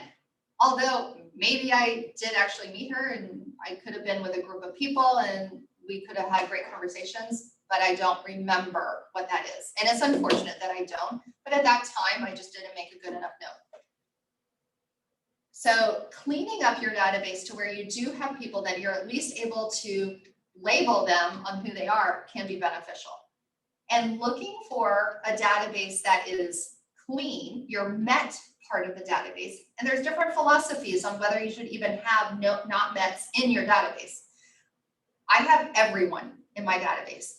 although maybe I did actually meet her and I could have been with a group of people and we could have had great conversations, but I don't remember what that is. And it's unfortunate that I don't, but at that time, I just didn't make a good enough note. So cleaning up your database to where you do have people that you're at least able to label them on who they are can be beneficial. And looking for a database that is clean, your Met part of the database, and there's different philosophies on whether you should even have not Mets in your database. I have everyone in my database.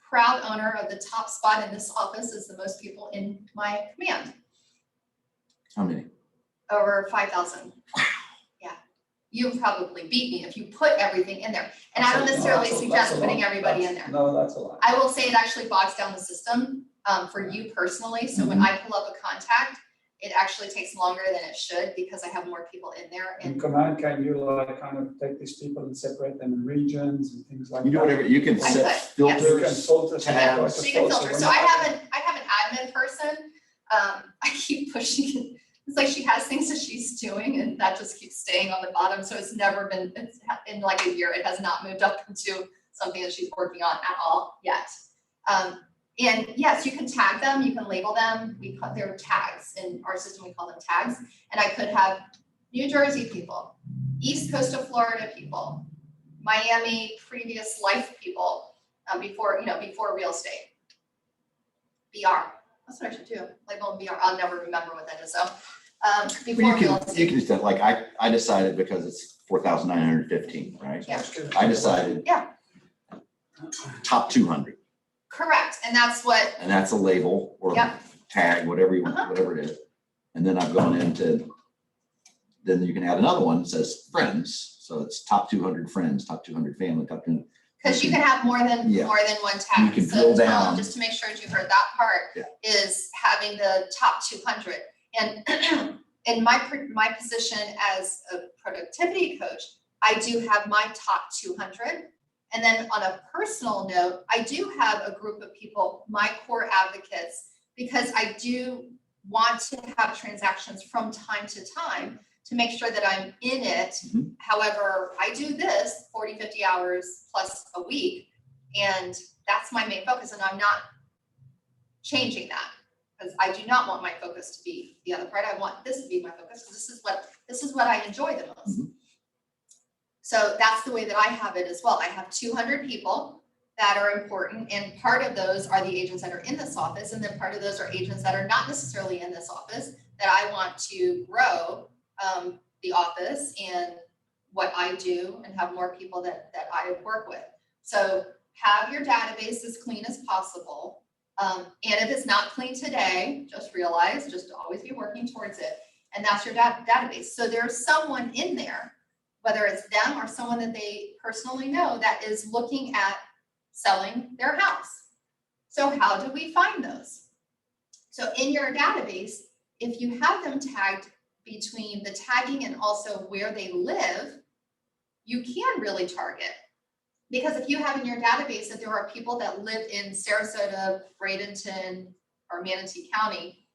Proud owner of the top spot in this office is the most people in my command, How many? over 5,000. Yeah. you probably beat me if you put everything in there. And I don't necessarily That's a suggest lot. putting everybody in there. No, that's a lot. I will say it actually bogs down the system for you personally. So when I pull up a contact, it actually takes longer than it should because I have more people in there. In And Command, can you like kind of take these people and separate them in regions and things like that? You do whatever, you can I set could, yes. You can filters. filter. tabs. so you can filter. So I have an admin person. I keep pushing it. It's like she has things that she's doing and that just keeps staying on the bottom. So it's never been, it's in like a year, it has not moved up into something that she's working on at all yet. And yes, you can tag them, you can label them. They're tags in our system, we call them tags. And I could have New Jersey people, East Coast of Florida people, Miami previous life people, before real estate. BR, that's what I should do, label them BR. I'll never remember what that is, so. Well, Before real you estate. can just, like, I decided because it's 4,915, right? Yeah. I decided. Yeah. Top 200, Correct, and that's what, and that's a label or Yep. tag, whatever you, whatever it is. And then I've gone into, then you can add another one that says friends. So it's top 200 friends, top 200 family, top 200. because you can have more than Yeah. one tag. You can So, drill Tom, down. just to make sure that you heard that part, Yeah. is having the top 200. And in my position as a productivity coach, I do have my top 200. And then on a personal note, I do have a group of people, my core advocates, because I do want to have transactions from time to time to make sure that I'm in it. Mhm. However, I do this 40, 50 hours plus a week, and that's my main focus, and I'm not changing that because I do not want my focus to be the other part. I want this to be my focus. This is what I enjoy the most. Mhm. So that's the way that I have it as well. I have 200 people that are important, and part of those are the agents that are in this office, and then part of those are agents that are not necessarily in this office that I want to grow the office and what I do and have more people that I work with. So have your database as clean as possible. And if it's not clean today, just always be working towards it. And that's your database. So there's someone in there, whether it's them or someone that they personally know, that is looking at selling their house. So how do we find those? So in your database, if you have them tagged between the tagging and also where they live, you can really target. Because if you have in your database that there are people that live in Sarasota, Bradenton, or Manatee County,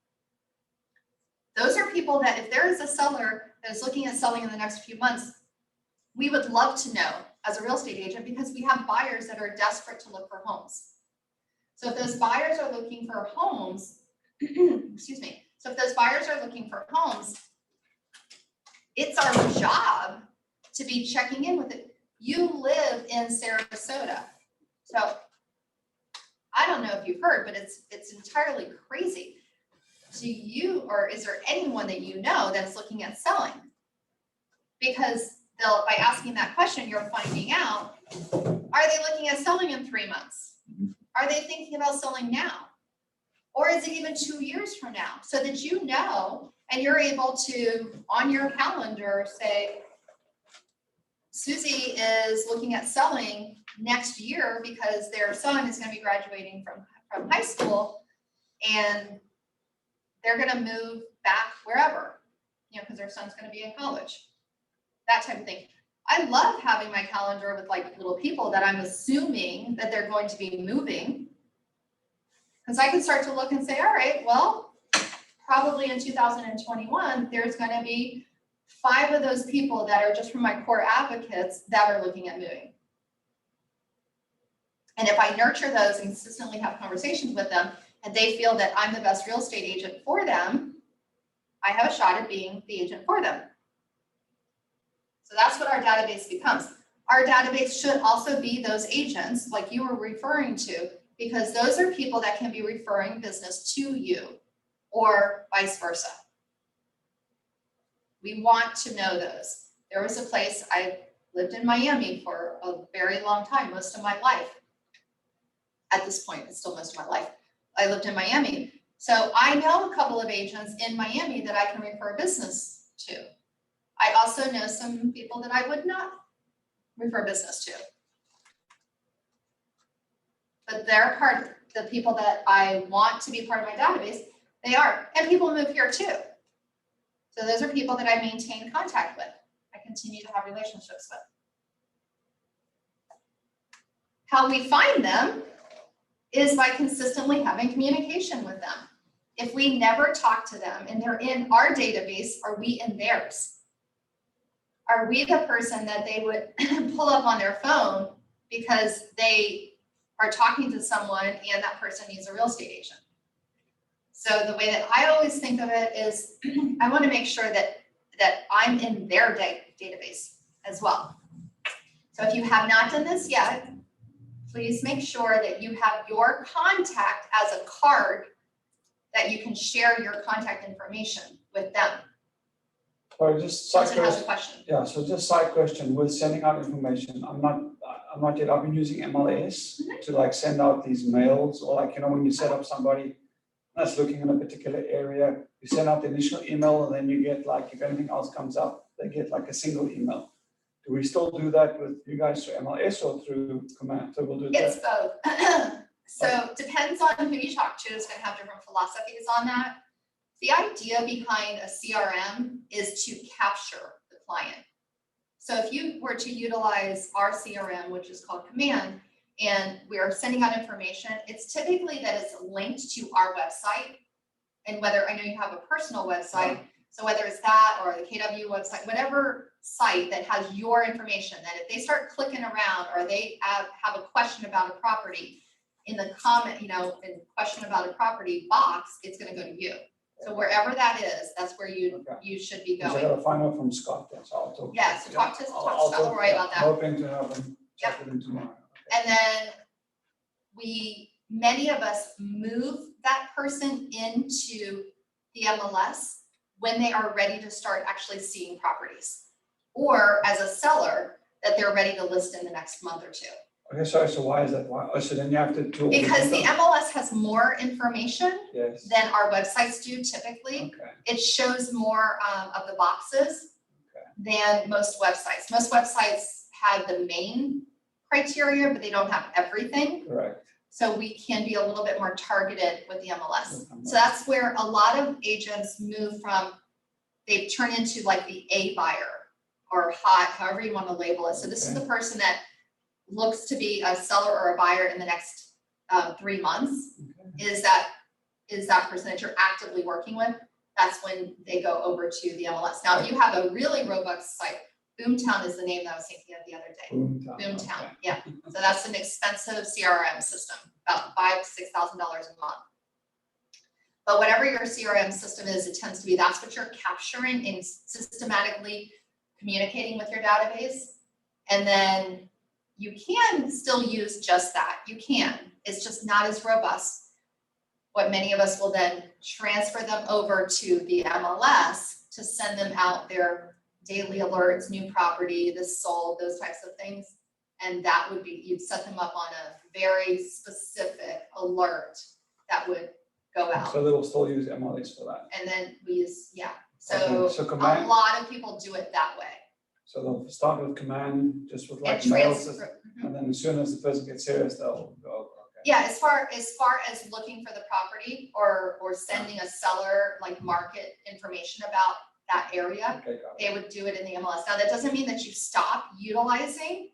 those are people that if there is a seller that is looking at selling in the next few months, we would love to know as a real estate agent, because we have buyers that are desperate to look for homes. So if those buyers are looking for homes, excuse me. So if those buyers are looking for homes, it's our job to be checking in with it. You live in Sarasota. So I don't know if you've heard, but it's entirely crazy. Do you, or is there anyone that you know that's looking at selling? Because by asking that question, you're finding out, are they looking at selling in 3 months? Are they thinking about selling now? Or is it even 2 years from now? So that you know, and you're able to, on your calendar, say, Susie is looking at selling next year because their son is going to be graduating from high school, and they're going to move back wherever, because their son's going to be in college, that type of thing. I love having my calendar with like little people that I'm assuming that they're going to be moving, because I can start to look and say, all right, well, probably in 2021, there's going to be 5 of those people that are just from my core advocates that are looking at moving. And if I nurture those and consistently have conversations with them, and they feel that I'm the best real estate agent for them, I have a shot at being the agent for them. So that's what our database becomes. Our database should also be those agents like you were referring to, because those are people that can be referring business to you or vice versa. We want to know those. There was a place, I lived in Miami for a very long time, most of my life. At this point, it's still most of my life. I lived in Miami. So I know a couple of agents in Miami that I can refer business to. I also also know some people that I would not refer business to. But they're part, the people that I want to be part of my database, they are, and people move here too. So those are people that I maintain contact with, I continue to have relationships with. How we find them is by consistently having communication with them. If we never talk to them and they're in our database, are we in theirs? Are we the person that they would pull up on their phone because they are talking to someone and that person needs a real estate agent? So the way that I always think of it is I want to make sure that I'm in their database as well. So if you have not done this yet, please make sure that you have your contact as a card that you can share your contact information with them. Or just side Person has a question. question. Yeah, so just side question, with sending out information, I'm not yet, I've been using MLS to like send out these mails, or like, when you set up somebody that's looking in a particular area, you send out the initial email and then you get like, if anything else comes up, they get like a single email. Do we still do that with you guys through MLS or through command? So we'll do It's that. both. So depends on who you talk to, is gonna have different philosophies on that. The idea behind a CRM is to capture the client. So if you were to utilize our CRM, which is called Command, and we are sending out information, it's typically that it's linked to our website. And whether, I know you have a personal website, so whether it's that or the KW website, whatever site that has your information, that if they start clicking around or they have a question about a property, in the comment, in question about a property box, it's gonna go to you. So wherever that is, that's where you should be So I going. gotta find out from Scott, then, so I'll talk. Yeah, so talk to I'll Scott Leroy about that. Hoping to have him chat with him tomorrow. And then many of us move that person into the MLS when they are ready to start actually seeing properties. Or as a seller, that they're ready to list in the next month or two. Okay, so why is that? Why? Oh, so then you have to do. Because the MLS has more information Yes. than our websites do typically. Okay, It shows more of the boxes than most websites. Most websites have the main criteria, but they don't have everything. correct. So we can be a little bit more targeted with the MLS. So that's where a lot of agents move from, they've turned into like the A buyer or hot, however you want to label it. So this is the person that looks to be a seller or a buyer in the next 3 months. Okay. Is that person that you're actively working with? That's when they go over to the MLS. Now, if you have a really robust site, Boomtown is the name that I was thinking of the other day. Boomtown, Okay. yeah. So that's an expensive CRM system, about $5,000 to $6,000 a month. But whatever your CRM system is, it tends to be, that's what you're capturing and systematically communicating with your database. And then you can still use just that. You can. It's just not as robust. What many of us will then transfer them over to the MLS to send them out their daily alerts, new property, this sold, those types of things. And that would be, you'd set them up on a very specific alert that would go out. So they will still use MLS for that. And then we use, yeah. Okay, so A command, lot of people do it that way. so they'll start with command, just with like And mails, transfer. and then as soon as the person gets serious, they'll go, okay. Yeah, as far as looking for the property or sending a seller like market information about that area, Okay, got it. they would do it in the MLS. Now, that doesn't mean that you stop utilizing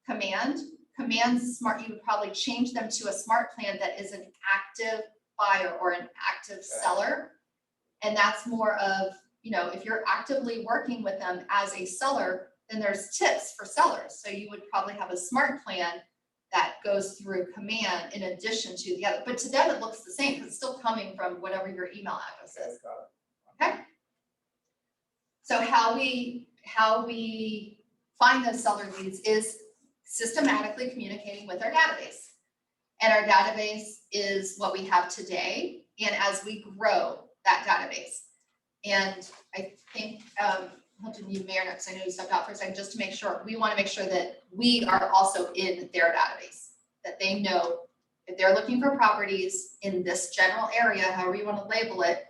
Command. Command's smart, you would probably change them to a smart plan that is an active buyer or an active seller. And that's more of, if you're actively working with them as a seller, then there's tips for sellers. So you would probably have a smart plan that goes through Command in addition to the other, but to them it looks the same because it's still coming from whatever your email address Okay, is. got it. Okay. So how we find those seller leads is systematically communicating with our database. And our database is what we have today, and as we grow that database. And I think, Hilton, you may or not, because I know you stepped out for a second, just to make sure, we want to make sure that we are also in their database, that they know if they're looking for properties in this general area, however you want to label it,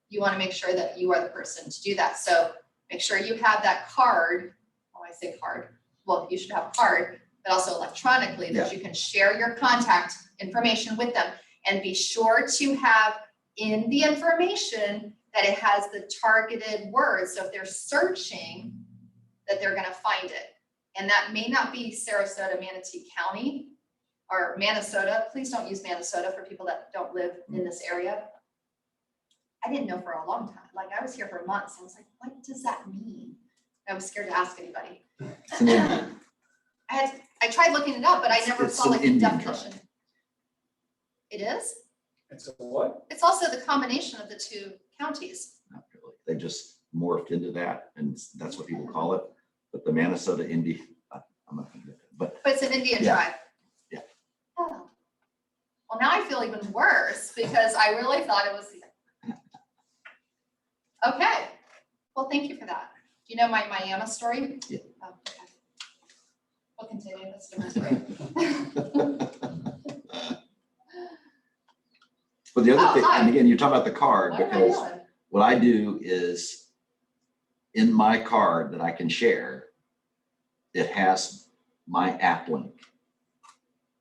you want to make sure that you are the person to do that. So Make sure you have that card, when I say card, well, you should have a card, but also electronically that you can share your contact information with them. And be sure to have in the information that it has the targeted words. So if they're searching, that they're gonna find it. And that may not be Sarasota, Manatee County or Minnesota. Please don't use Minnesota for people that don't live in this area. I didn't know for a long time. Like I was here for months. I was like, what does that mean? I was scared to ask anybody. It's an Indian. I tried looking it up, but I never It's saw an like a Indian tribe. definition. It is? It's a what? It's also the combination of the two counties. Not really. They just morphed into that, and that's what people call it. But the Minnesota Indian, I'm not gonna get it, but But it's an Indian Yeah. tribe. Yeah. Oh. Well, now I feel even worse because I really thought it was. Okay. Well, thank you for that. Do you know my Miami story? Yeah. Oh, okay. We'll continue. That's a different story. But the Oh, other thing, hi. and again, you're talking about the card, What am I because doing? what I do is in my card that I can share, it has my app link.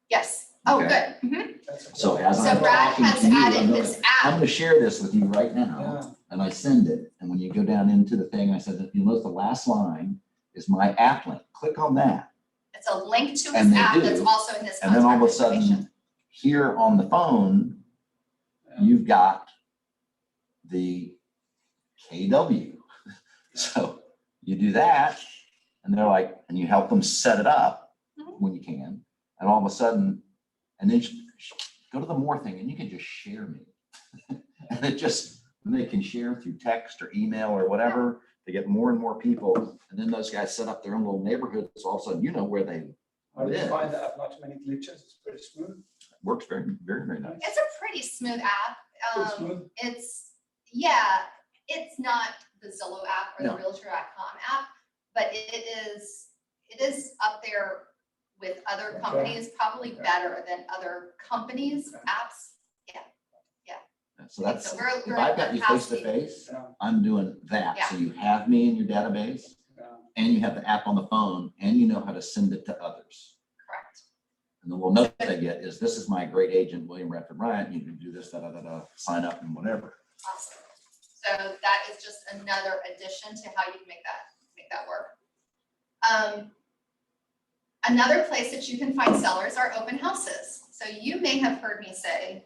Yes. Oh, Okay. good. Mhm. That's a- So as So I'm Brad talking has to you, added I'm this gonna app. share this with you right now, Yeah, and I send it, and when you go down into the thing, I said, that you'll notice the last line is my app link. Click on that, It's a link to And his they app that's do. also in his and then all of a contact information. sudden, here on the phone, yeah. you've got the KW. So you do that, and they're like, and you help them set it up Mhm. when you can, and all of a sudden, and then go to the more thing, and you can just share me. And it just, they can share through text or email or whatever, they get more and more people, and then those guys set up their own little neighborhoods, so all of a sudden, you know where they, How do you Yeah. find the app? Not too many glitches. It's pretty smooth. works very, very, very nice. It's a pretty smooth app. Pretty smooth. It's not the Zillow app or the No. Realtor.com app, but it is up there with other Okay. companies, probably Okay. better than other companies' Okay. apps. So that's, So if we're I've got you face to happy. face, Yeah, I'm doing that. So you have me in your database, yeah. and you have the app on the phone, and you know how to send it to others. Correct. And the little note they get is, this is my great agent, William Radford Bryant, you can do this, sign up and whatever. Awesome. So that is just another addition to how you can make that work. Another place that you can find sellers are open houses. So you may have heard me say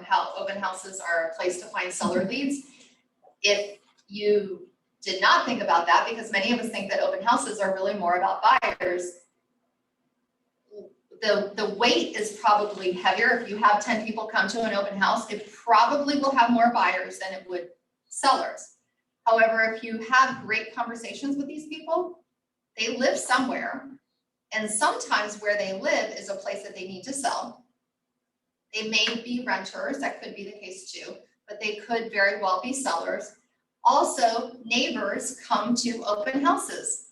how open houses are a place to find seller leads. If you did not think about that, because many of us think that open houses are really more about buyers, the weight is probably heavier. If you have 10 people come to an open house, it probably will have more buyers than it would sellers. However, if you have great conversations with these people, they live somewhere, and sometimes where they live is a place that they need to sell. They may be renters, that could be the case too, but they could very well be sellers. Also, neighbors come to open houses.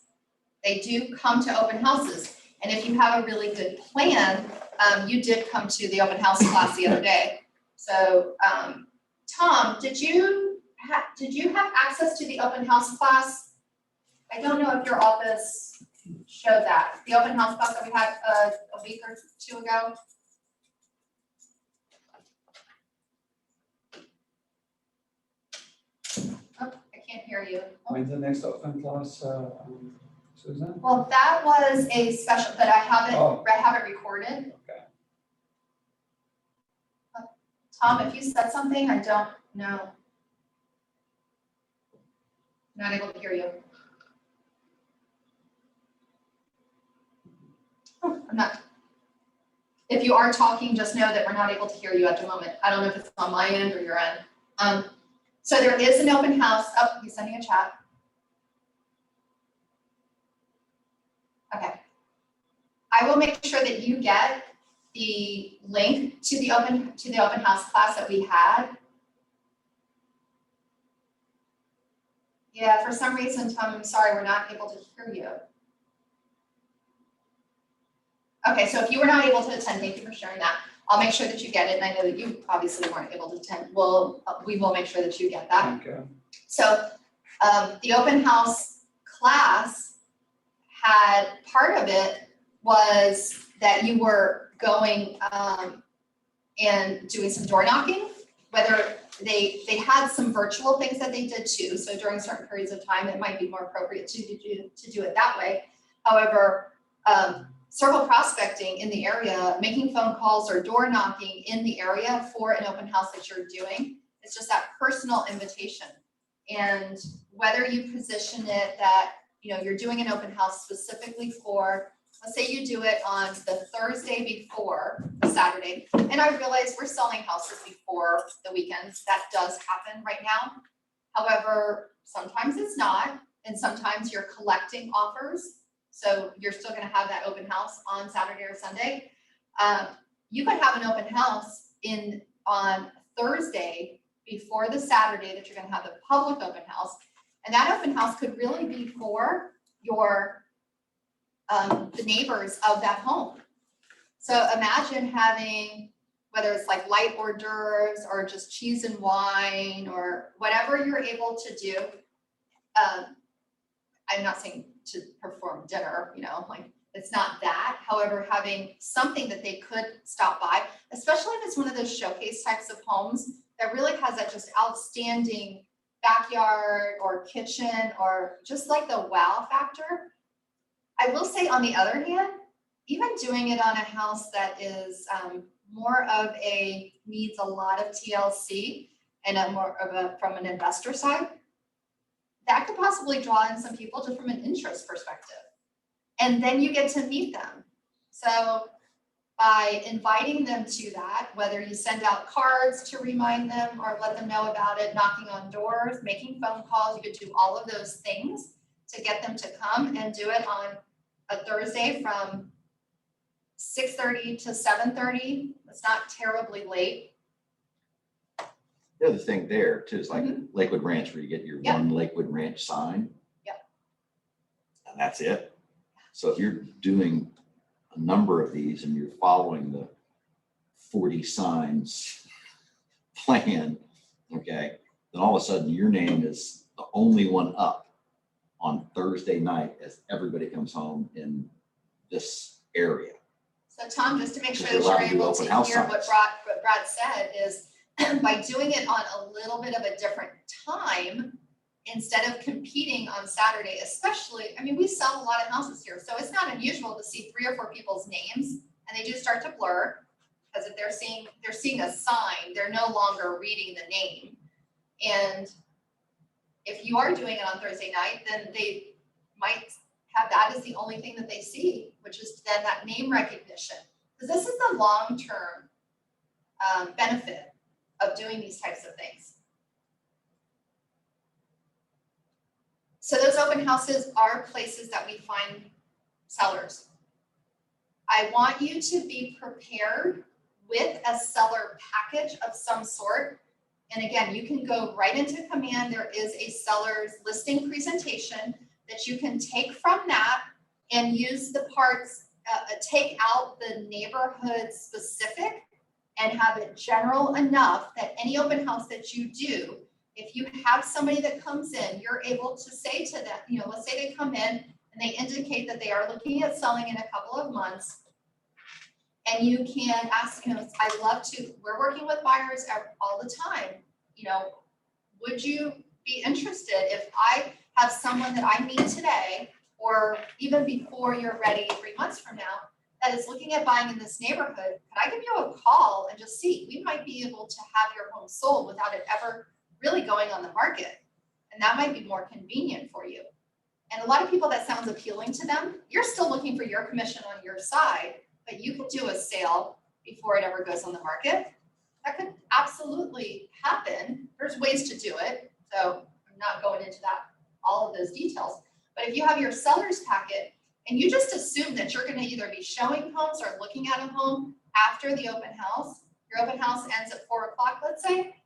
They do come to open houses. And if you have a really good plan, you did come to the open house class the other day. So, Tom, did you have access to the open house class? I don't know if your office showed that, the open house class that we had a week or two ago. Oh, I can't hear you. When's the next open class, Susan? Well, that was a special, but I have Oh. it recorded. Okay. Tom, if you said something, I don't know. Not able to hear you. Oh, I'm not. If you are talking, just know that we're not able to hear you at the moment. I don't know if it's on my end or your end. So there is an open house. Oh, he's sending a chat. Okay. I will make sure that you get the link to the open house class that we had. Yeah, for some reason, Tom, I'm sorry, we're not able to hear you. Okay, so if you were not able to attend, thank you for sharing that. I'll make sure that you get it, and I know that you obviously weren't able to attend. We will make sure that you get that. Thank you. So the open house class had, part of it was that you were going and doing some door knocking, whether they had some virtual things that they did too. So during certain periods of time, it might be more appropriate to do it that way. However, circle prospecting in the area, making phone calls or door knocking in the area for an open house that you're doing, it's just that personal invitation. And whether you position it that, you're doing an open house specifically for, let's say you do it on the Thursday before the Saturday, and I realize we're selling houses before the weekends, that does happen right now. However, sometimes it's not, and sometimes you're collecting offers, so you're still gonna have that open house on Saturday or Sunday. You could have an open house on Thursday before the Saturday that you're gonna have the public open house, and that open house could really be for your the neighbors of that home. So imagine having, whether it's like light hors d'oeuvres or just cheese and wine or whatever you're able to do. I'm not saying to perform dinner, like it's not that. However, having something that they could stop by, especially if it's one of those showcase types of homes that really has that just outstanding backyard or kitchen or just like the wow factor. I will say, on the other hand, even doing it on a house that is more of needs a lot of TLC and from an investor side, that could possibly draw in some people just from an interest perspective. And then you get to meet them. So by inviting them to that, whether you send out cards to remind them or let them know about it, knocking on doors, making phone calls, you could do all of those things to get them to come and do it on a Thursday from 6:30 to 7:30. It's not terribly late. The other thing there too is like Lakewood Ranch, where you get your Yep. one Lakewood Ranch sign. Yep. And that's it. So if you're doing a number of these and you're following the 40 signs plan, okay, then all of a sudden your name is the only one up on Thursday night as everybody comes home in this area. So Tom, just to make sure that Because you're allowed you're to do able open to house hear what signs. Brad said is by doing it on a little bit of a different time, instead of competing on Saturday, especially, we sell a lot of houses here, so it's not unusual to see 3 or 4 people's names, and they do start to blur, because if they're seeing a sign, they're no longer reading the name. And if you are doing it on Thursday night, then they might have that as the only thing that they see, which is then that name recognition. Because this is the long-term benefit of doing these types of things. So those open houses are places that we find sellers. I want you to be prepared with a seller package of some sort. And again, you can go right into Command. There is a seller's listing presentation that you can take from that and use the parts, take out the neighborhood specific and have it general enough that any open house that you do, if you have somebody that comes in, you're able to say to them, let's say they come in and they indicate that they are looking at selling in a couple of months. And you can ask, we're working with buyers all the time. Would you be interested if I have someone that I meet today, or even before you're ready 3 months from now, that is looking at buying in this neighborhood, could I give you a call and just see? We might be able to have your home sold without it ever really going on the market. And that might be more convenient for you. And a lot of people, that sounds appealing to them. You're still looking for your commission on your side, but you could do a sale before it ever goes on the market. That could absolutely happen. There's ways to do it. So I'm not going into all of those details. But if you have your seller's packet and you just assume that you're going to either be showing homes or looking at a home after the open house, your open house ends at 4 o'clock, let's say,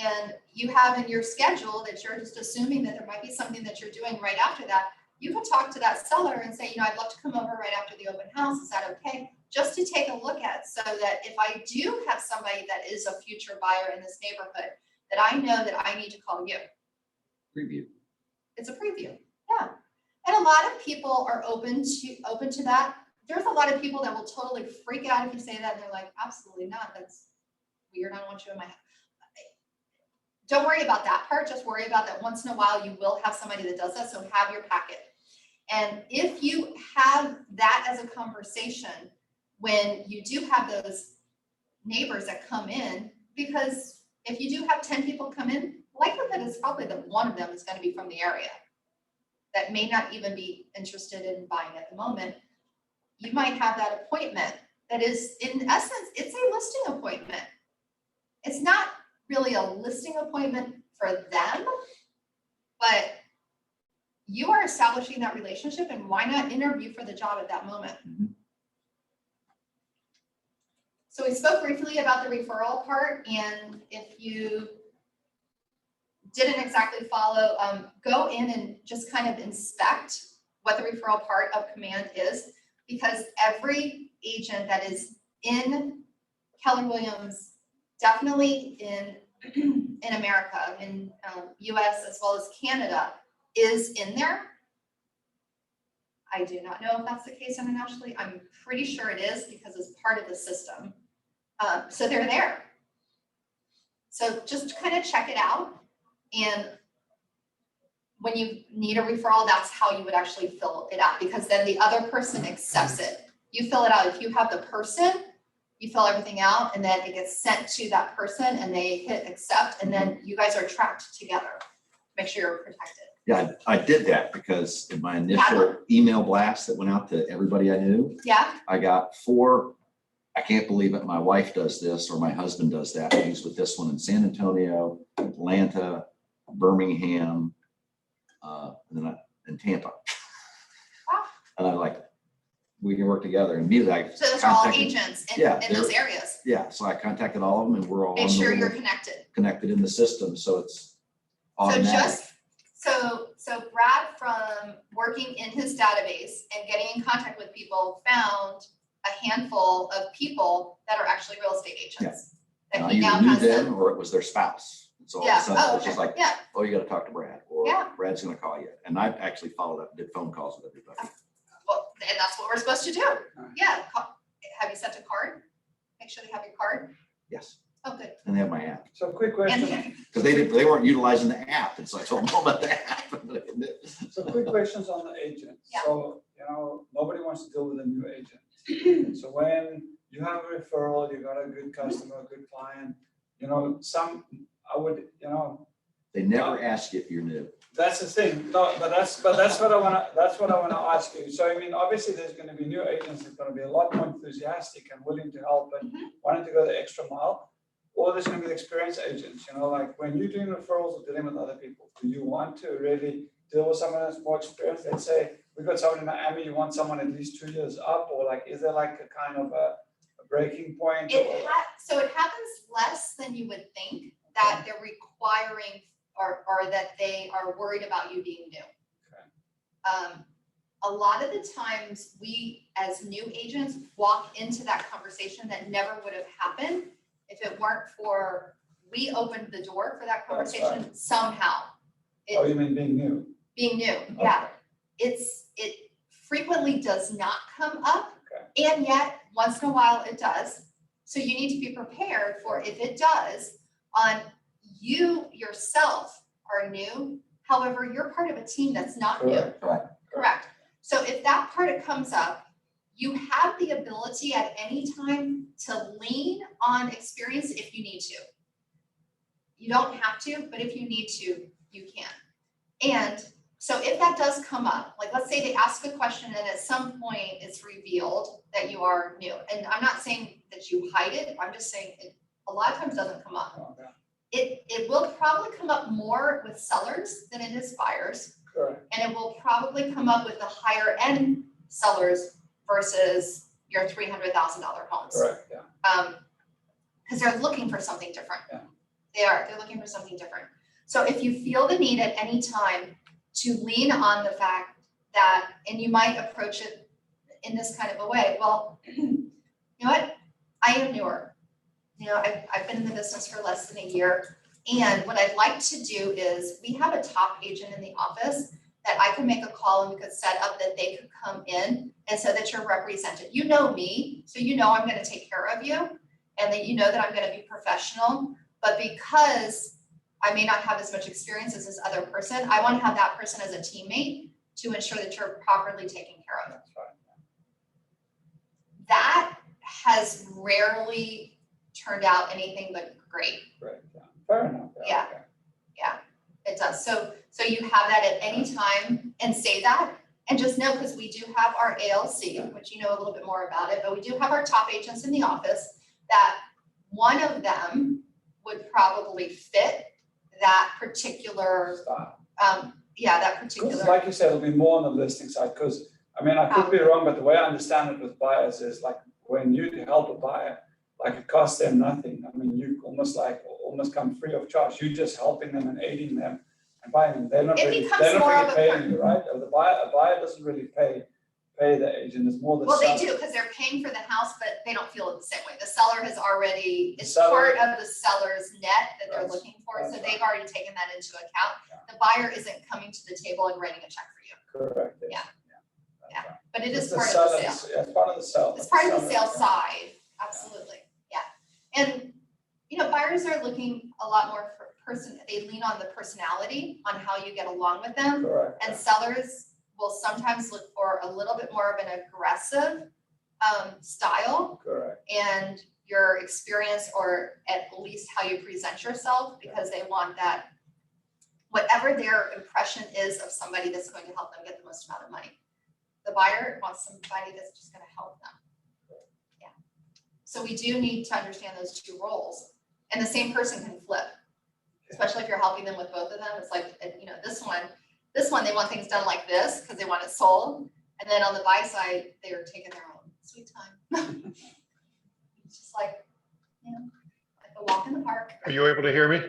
and you have in your schedule that you're just assuming that there might be something that you're doing right after that, you can talk to that seller and say, I'd love to come over right after the open house. Is that okay? Just to take a look at, so that if I do have somebody that is a future buyer in this neighborhood, that I know that I need to call you. Preview. It's a preview. lot of people are open to that. There's a lot of people that will totally freak out if you say that, and they're like, absolutely not, that's weird, I don't want you in my house. Don't worry about that part, just worry about that once in a while you will have somebody that does that, so have your packet. And if you have that as a conversation, when you do have those neighbors that come in, because if you do have 10 people come in, likelihood is probably that one of them is going to be from the area that may not even be interested in buying at the moment. You might have that appointment that is, in essence, it's a listing appointment. It's not really a listing appointment for them, but you are establishing that relationship, and why not interview for the job at that moment? Mhm. So we spoke briefly about the referral part, and if you didn't exactly follow, go in and just kind of inspect what the referral part of command is, because every agent that is in Keller Williams, definitely in America, in US as well as Canada, is in there. I do not know if that's the case internationally. I'm pretty sure it is because it's part of the system. So they're there. So just kind of check it out. And when you need a referral, that's how you would actually fill it out, because then the other person accepts it. You fill it out. If you have the person, you fill everything out, and then it gets sent to that person and they hit accept, and then you guys are tracked together. Make sure you're protected. Yeah, I did that because in my Had initial email blast that went out to everybody I knew, Yeah, I got 4, I can't believe it, my wife does this or my husband does that. He's with this one in San Antonio, Atlanta, Birmingham, and then in Tampa. Wow. And I'm like, we can work together. And immediately I so those are all contacted- agents Yeah, in those areas. Yeah, so I contacted all of them and we're all Make on the sure you're little- connected. connected in the system, so it's So automatic. so Brad, from working in his database and getting in contact with people, found a handful of people that are actually real estate agents. And That I he now either knew has them them. or it was their spouse. And so all of Yeah, a sudden, oh, it's just okay, like, yeah, oh, you gotta talk to Brad, or Yeah. Brad's gonna call you. And I actually followed up, did phone calls with everybody. well, and that's what we're supposed to do. Right. Yeah, have you sent a card? Make sure they have your card. Yes, Oh, good. and they have my app, So quick question, And because they weren't utilizing the app, and so I told them about the app. so quick questions on the agent. Yeah. So, nobody wants to deal with a new agent. So when you have a referral, you got a good customer, a good client, They never ask you if you're new. that's the thing. No, but that's what I wanna ask you. So I mean, obviously there's gonna be new agents that are gonna be a lot more enthusiastic and willing to help and wanting to go the extra mile. Or there's gonna be experienced agents, like when you're doing referrals or dealing with other people, do you want to really deal with someone that's more experienced? Let's say we've got someone in Miami, you want someone at least 2 years up, or is there a kind of a breaking point? So it happens less than you would think, that they're requiring or that they are worried about you being new. Okay. A lot of the times we, as new agents, walk into that conversation that never would have happened if it weren't for, we opened the door for that That's conversation somehow. Oh, you mean being new? Being new, yeah. It frequently does not come up, and yet once in a while it does. So you need to be prepared for if it does. On you yourself are new, however, you're part of a team that's not new. Correct. Correct. So if that part comes up, you have the ability at any time to lean on experience if you need to. You don't have to, but if you need to, you can. And so if that does come up, like let's say they ask a question and at some point it's revealed that you are new. And I'm not saying that you hide it, I'm just saying it a lot of times doesn't come up. Okay. It will probably come up more with sellers than it is buyers. Correct. And it will probably come up with the higher end sellers versus your $300,000 homes. Correct, yeah. Because they're looking for something different. Yeah. They're looking for something different. So if you feel the need at any time to lean on the fact that, and you might approach it in this kind of a way, well, you know what, I am newer. I've been in the business for less than a year. And what I'd like to do is, we have a top agent in the office that I could make a call and we could set up that they could come in and so that you're represented. You know me, so you know I'm gonna take care of you and that you know that I'm gonna be professional. But because I may not have as much experience as this other person, I wanna have that person as a teammate to ensure that you're properly taken care of. That's right. That has rarely turned out anything but great. Great, yeah. Fair enough. Yeah. Okay. It does. So you have that at any time and say that. And just know, because we do have our ALC, which you know a little bit more about it, but we do have our top agents in the office, that one of them would probably fit that particular, Style. that Because particular. like you said, it'll be more on the listing side, because, I mean, I could be wrong, but the way I understand it with buyers is like, when you help a buyer, like it costs them nothing. I mean, you almost come free of charge. You're just helping them and aiding them and buying them. They're not It really, becomes they're not more really of a paying you, right? Or a buyer doesn't really pay the agent, it's more the Well, seller. they do, because they're paying for the house, but they don't feel it the same way. The seller has already, it's seller- part of the seller's net that they're That's- looking for, so that's they've right. already taken that into account. Yeah. The buyer isn't coming to the table and writing a check for you, Correct. yes. Yeah. That's Yeah. right. but it It's is the part of the seller's- sale. Yeah, it's part of the sale. It's part of the seller- sale side, absolutely, yeah. And, buyers are looking a lot more for they lean on the personality, on how you get along with them. Correct. And sellers will sometimes look for a little bit more of an aggressive style Correct. and your experience, or at least how you present yourself, because they want that, whatever their impression is of somebody that's going to help them get the most amount of money. The buyer wants somebody that's just gonna help them. Yeah. So we do need to understand those two roles, and the same person can flip, especially if you're helping them with both of them. It's like, this one, they want things done like this because they want it sold. And then on the buy side, they're taking their own sweet time. It's just like a walk in the park. Are you able to hear me?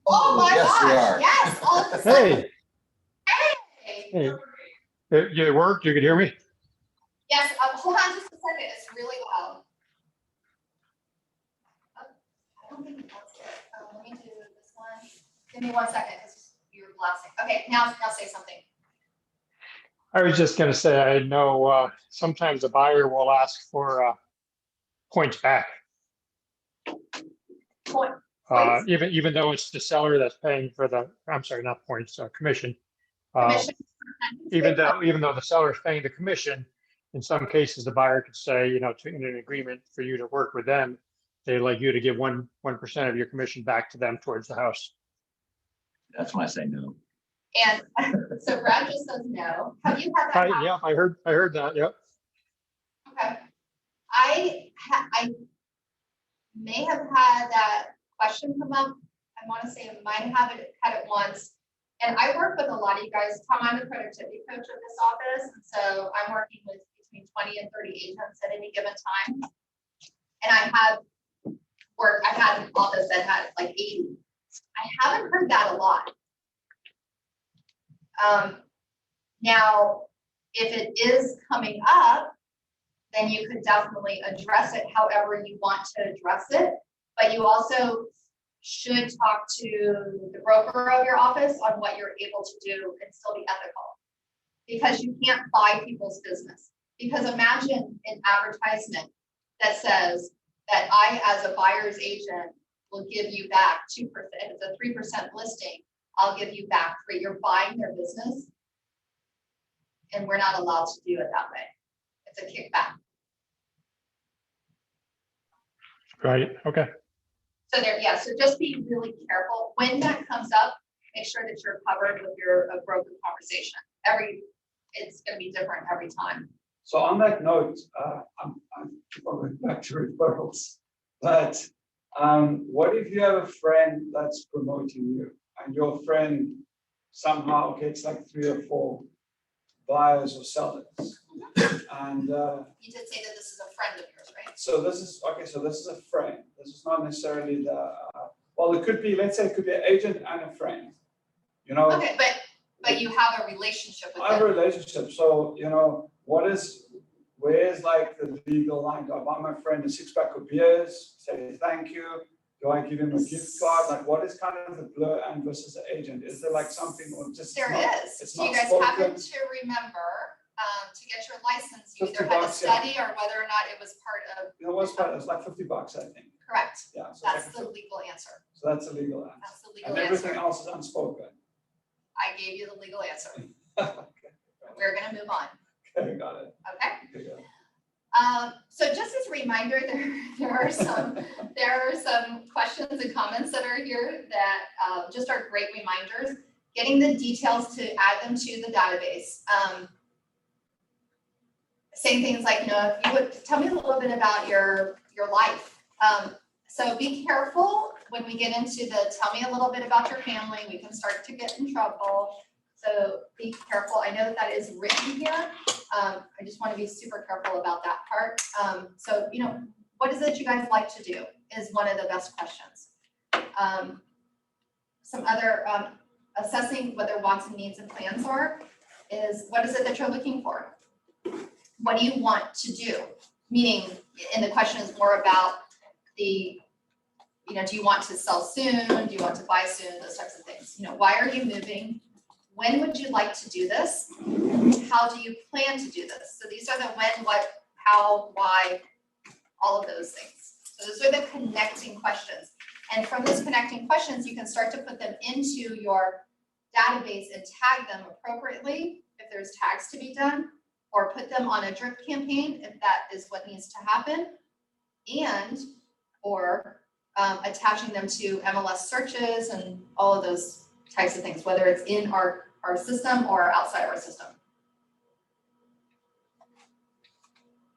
Oh my Yes, we gosh, are. yes, all of a sudden. Hey, Hey. it worked? You could hear me? Yes, hold on just a second, it's really loud. I don't think that's it. Let me do this one. Give me 1 second, because you're blasting. Okay, now say something. I was just gonna say, I know sometimes a buyer will ask for points back. Point. Points? Even though it's the seller that's paying for I'm sorry, not points, commission. Commission. Even though the seller is paying the commission, in some cases, the buyer could say, in an agreement for you to work with them, they'd like you to give 1% of your commission back to them towards the house. That's when I say no. And so Brad just says no. Have you had that happen? Yeah, I heard that, yep. Okay. I may have had that question come up. I want to say I might have had it once. And I work with a lot of you guys. Tom, I'm the productivity coach of this office. And so I'm working with between 20 and 30 agents at any given time. And I've had an office that had like 80. I haven't heard that a lot. Now, if it is coming up, then you could definitely address it however you want to address it. But you also should talk to the broker of your office on what you're able to do and still be ethical. Because you can't buy people's business. Because imagine an advertisement that says that I, as a buyer's agent, will give you back 2%. If it's a 3% listing, I'll give you back 3%. You're buying their business. And we're not allowed to do it that way. It's a kickback. Right, okay. So so just be really careful. When that comes up, make sure that you're covered with your broker conversation. It's gonna be different every time. So on that note, I'm going back to referrals, but what if you have a friend that's promoting you and your friend somehow gets like 3 or 4 buyers or sellers? And You did say that this is a friend of yours, right? so this is a friend. This is not necessarily well, it could be, let's say it could be an agent and a friend. Okay, but you have a relationship with I have a them. relationship, so where's like the legal line? Do I buy my friend a 6-pack of beers, say thank you, Do I give him a gift card? Like, what is kind of the blur and versus the agent? Is there like something or just? There not- is. it's Do you not guys spoken? happen to remember, to get your license, you either $50, had to yeah. study or whether or not it was part of, It was like $50, I think. correct? Yeah. So That's like- the legal answer. so that's a legal answer. That's the legal And everything answer. else is unspoken. I gave you the legal answer. Okay, We're gonna move on, got it. okay? Okay, got it. So just as a reminder, there are some questions and comments that are here that just are great reminders. Getting the details to add them to the database. Saying things like, if you would tell me a little bit about your life. So be careful when we get into the tell me a little bit about your family, we can start to get in trouble. So be careful. I know that is written here. I just want to be super careful about that part. So, what is it you guys like to do is one of the best questions. Some other assessing what their wants and needs and plans are is what is it that you're looking for? What do you want to do? Meaning, and the question is more about the, do you want to sell soon? Do you want to buy soon? Those types of things. Why are you moving? When would you like to do this? How do you plan to do this? So these are the when, what, how, why, all of those things. So those are the connecting questions. And from those connecting questions, you can start to put them into your database and tag them appropriately if there's tags to be done, or put them on a drip campaign if that is what needs to happen, and or attaching them to MLS searches and all of those types of things, whether it's in our system or outside our system.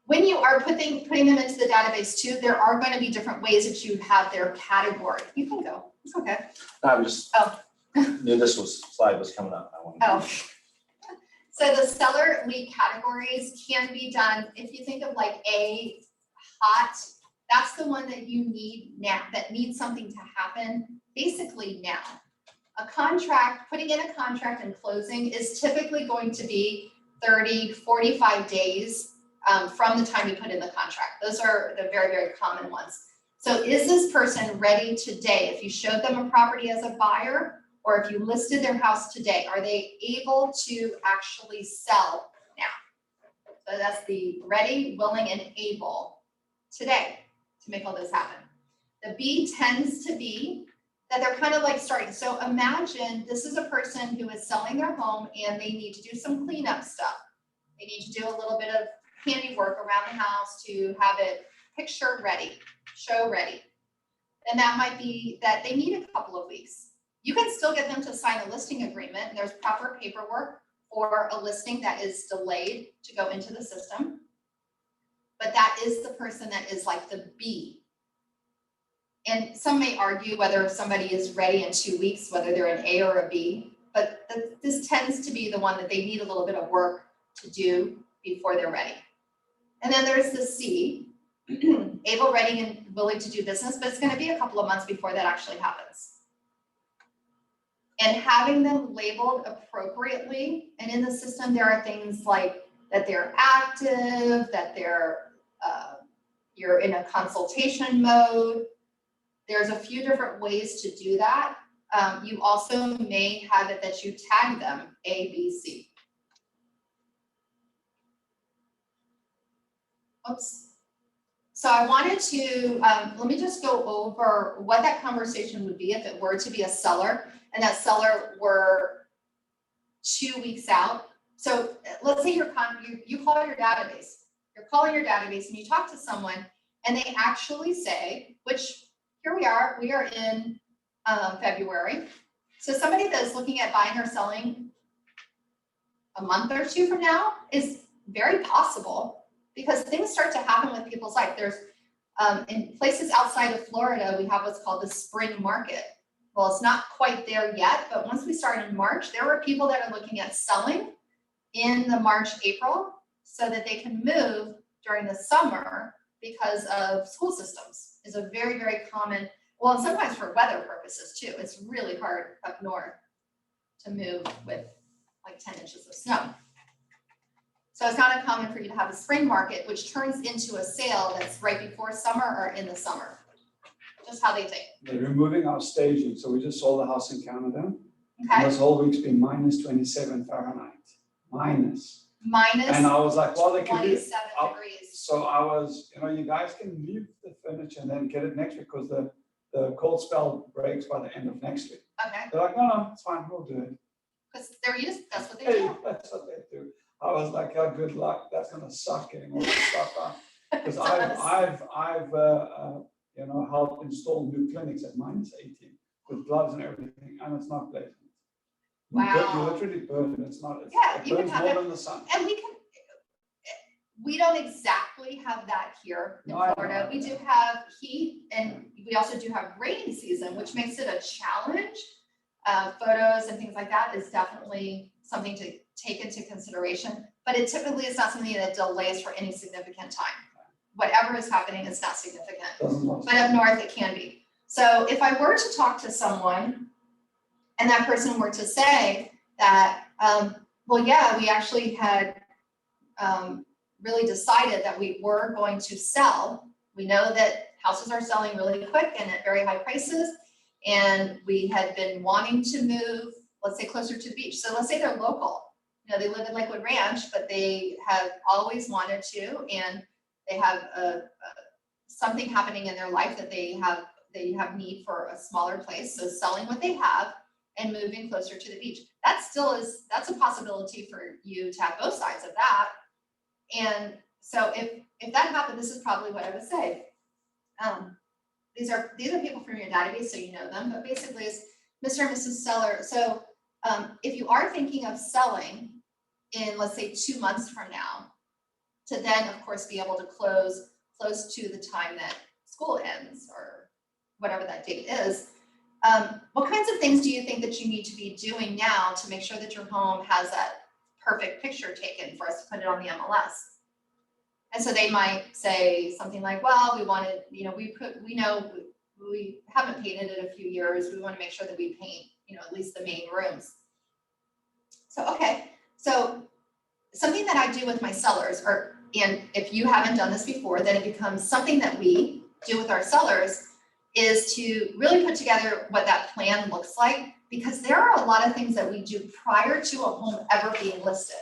When you are putting them into the database too, there are going to be different ways that you have their category. You can go, it's okay. I just Oh. knew this slide was coming up. I wanted to- Oh. So the seller lead categories can be done, if you think of like a hot, that's the one that you need now, that needs something to happen basically now. A contract, putting in a contract and closing is typically going to be 30, 45 days from the time you put in the contract. Those are the very, very common ones. So is this person ready today? If you showed them a property as a buyer, or if you listed their house today, are they able to actually sell now? So that's the ready, willing, and able today to make all this happen. The B tends to be that they're kind of like starting. So imagine this is a person who is selling their home and they need to do some cleanup stuff. They need to do a little bit of handiwork around the house to have it picture ready, show ready. And that might be that they need a couple of weeks. You can still get them to sign a listing agreement, and there's proper paperwork for a listing that is delayed to go into the system. But that is the person that is like the B. And some may argue whether somebody is ready in 2 weeks, whether they're an A or a B, but this tends to be the one that they need a little bit of work to do before they're ready. And then there's the C, able, ready, and willing to do business, but it's going to be a couple of months before that actually happens. And having them labeled appropriately, and in the system, there are things like that they're active, that you're in a consultation mode. There's a few different ways to do that. You also may have it that you tag them A, B, C. Oops. So I wanted to, let me just go over what that conversation would be if it were to be a seller and that seller were 2 weeks out. So let's say you call your database. You're calling your database and you talk to someone and they actually say, which here we are in February. So somebody that's looking at buying or selling a month or two from now is very possible, because things start to happen with people's life. There's in places outside of Florida, we have what's called the spring market. Well, it's not quite there yet, but once we start in March, there are people that are looking at selling in the March, April, so that they can move during the summer because of school systems is a very, very common, well, and sometimes for weather purposes too. It's really hard up north to move with like 10 inches of snow. So it's not uncommon for you to have a spring market, which turns into a sale that's right before summer or in the summer. just how they think. They're removing our staging, so we just sold a house in Canada. And Okay, this whole week's been minus 27 Fahrenheit, minus. minus And I was like, well, they can do, 27 I'll- degrees. so I was, you guys can leave the furniture and then get it next week because the cold spell breaks by the end of next week. Okay, They're like, no, it's fine, we'll do it. because they're used, that's what they Hey, do. that's what they do. I was like, oh, good luck, that's gonna suck getting all this stuff out. Because It does. I've helped install new clinics at minus 18 with gloves and everything, and it's not pleasant. Wow. You literally burn, it's not, Yeah, it you can burns have more it- than the sun. And we don't exactly have that here in No, I know. Florida. We do have heat and we also do have rainy season, which makes it a challenge. Photos and things like that is definitely something to take into consideration, but it typically is not something that delays for any significant time. Whatever is happening is not significant. Doesn't last. But up north, it can be. So if I were to talk to someone and that person were to say that, well, yeah, we actually had really decided that we were going to sell. We know that houses are selling really quick and at very high prices. And we had been wanting to move, let's say closer to the beach. So let's say they're local. They live in Lakewood Ranch, but they have always wanted to, and they have something happening in their life that they have need for a smaller place. So selling what they have and moving closer to the beach. That's a possibility for you to have both sides of that. And so if that happened, this is probably what I would say. These are people from your database, so you know them, but basically it's Mr. and Mrs. Seller. So if you are thinking of selling in, let's say, 2 months from now, to then, of course, be able to close close to the time that school ends or whatever that date is, what kinds of things do you think that you need to be doing now to make sure that your home has that perfect picture taken for us to put it on the MLS? And so they might say something like, well, we wanted, we haven't painted in a few years. We want to make sure that we paint, at least the main rooms. So, okay. So something that I do with my sellers, and if you haven't done this before, then it becomes something that we do with our sellers, is to really put together what that plan looks like, because there are a lot of things that we do prior to a home ever being listed.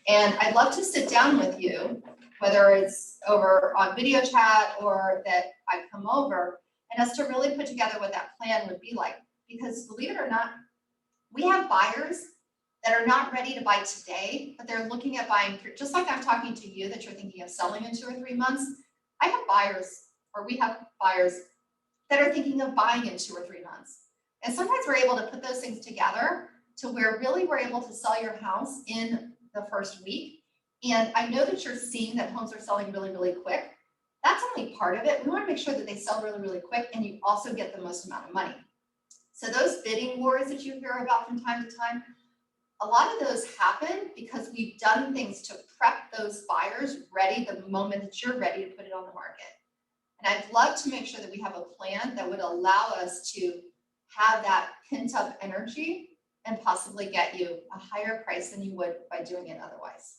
And I'd love to sit down with you, whether it's over on video chat or that I come over, and us to really put together what that plan would be like. Because believe it or not, we have buyers that are not ready to buy today, but they're looking at buying, just like I'm talking to you that you're thinking of selling in 2 or 3 months. I have buyers, or we have buyers that are thinking of buying in 2 or 3 months. And sometimes we're able to put those things together to where really we're able to sell your house in the first week. And I know that you're seeing that homes are selling really, really quick. That's only part of it. We want to make sure that they sell really, really quick and you also get the most amount of money. So those bidding wars that you hear about from time to time, a lot of those happen because we've done things to prep those buyers ready the moment that you're ready to put it on the market. And I'd love to make sure that we have a plan that would allow us to have that pent up energy and possibly get you a higher price than you would by doing it otherwise.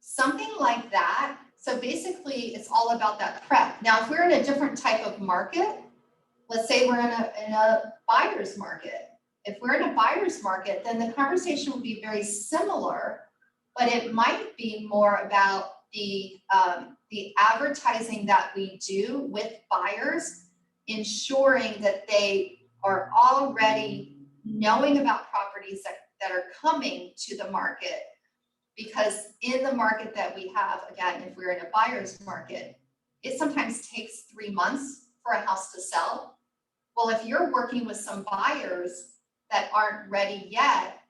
Something like that. So basically it's all about that prep. Now, if we're in a different type of market, let's say we're in a buyer's market. If we're in a buyer's market, then the conversation would be very similar, but it might be more about the advertising that we do with buyers, ensuring that they are already knowing about properties that are coming to the market. Because in the market that we have, again, if we're in a buyer's market, it sometimes takes 3 months for a house to sell. Well, if you're working with some buyers that aren't ready yet,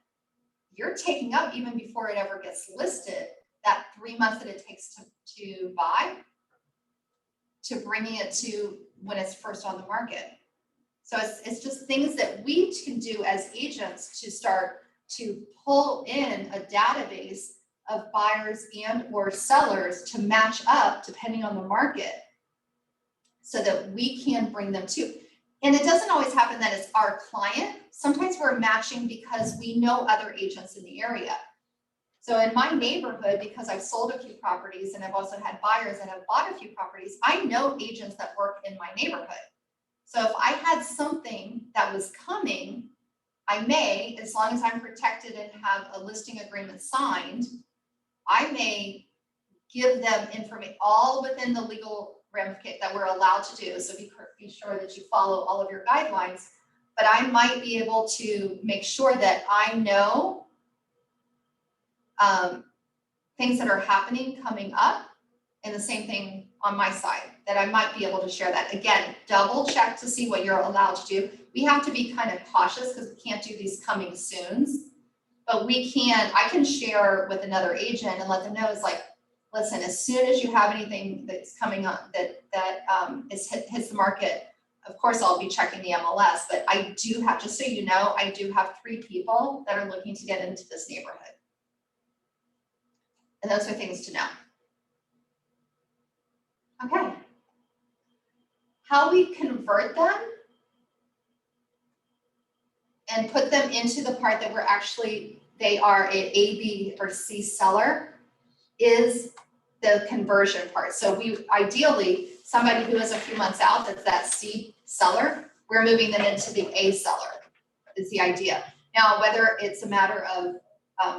you're taking up even before it ever gets listed, that 3 months that it takes to buy, to bringing it to when it's first on the market. So it's just things that we can do as agents to start to pull in a database of buyers and or sellers to match up depending on the market so that we can bring them to. And it doesn't always happen that it's our client. Sometimes we're matching because we know other agents in the area. So in my neighborhood, because I've sold a few properties and I've also had buyers and have bought a few properties, I know agents that work in my neighborhood. So if I had something that was coming, I may, as long as I'm protected and have a listing agreement signed, I may give them information, all within the legal ramification that we're allowed to do. So be sure that you follow all of your guidelines. But I might be able to make sure that I know things that are happening coming up, and the same thing on my side, that I might be able to share that. Again, double check to see what you're allowed to do. We have to be kind of cautious because we can't do these coming soons, but I can share with another agent and let them know, it's like, listen, as soon as you have anything that's coming up that hits the market, of course, I'll be checking the MLS, but I do have, just so you know, I do have 3 people that are looking to get into this neighborhood. And those are things to know. Okay. How we convert them and put them into the part that they are a B, or C seller is the conversion part. So we ideally, somebody who is a few months out, that's that C seller, we're moving them into the A seller is the idea. Now, whether it's a matter of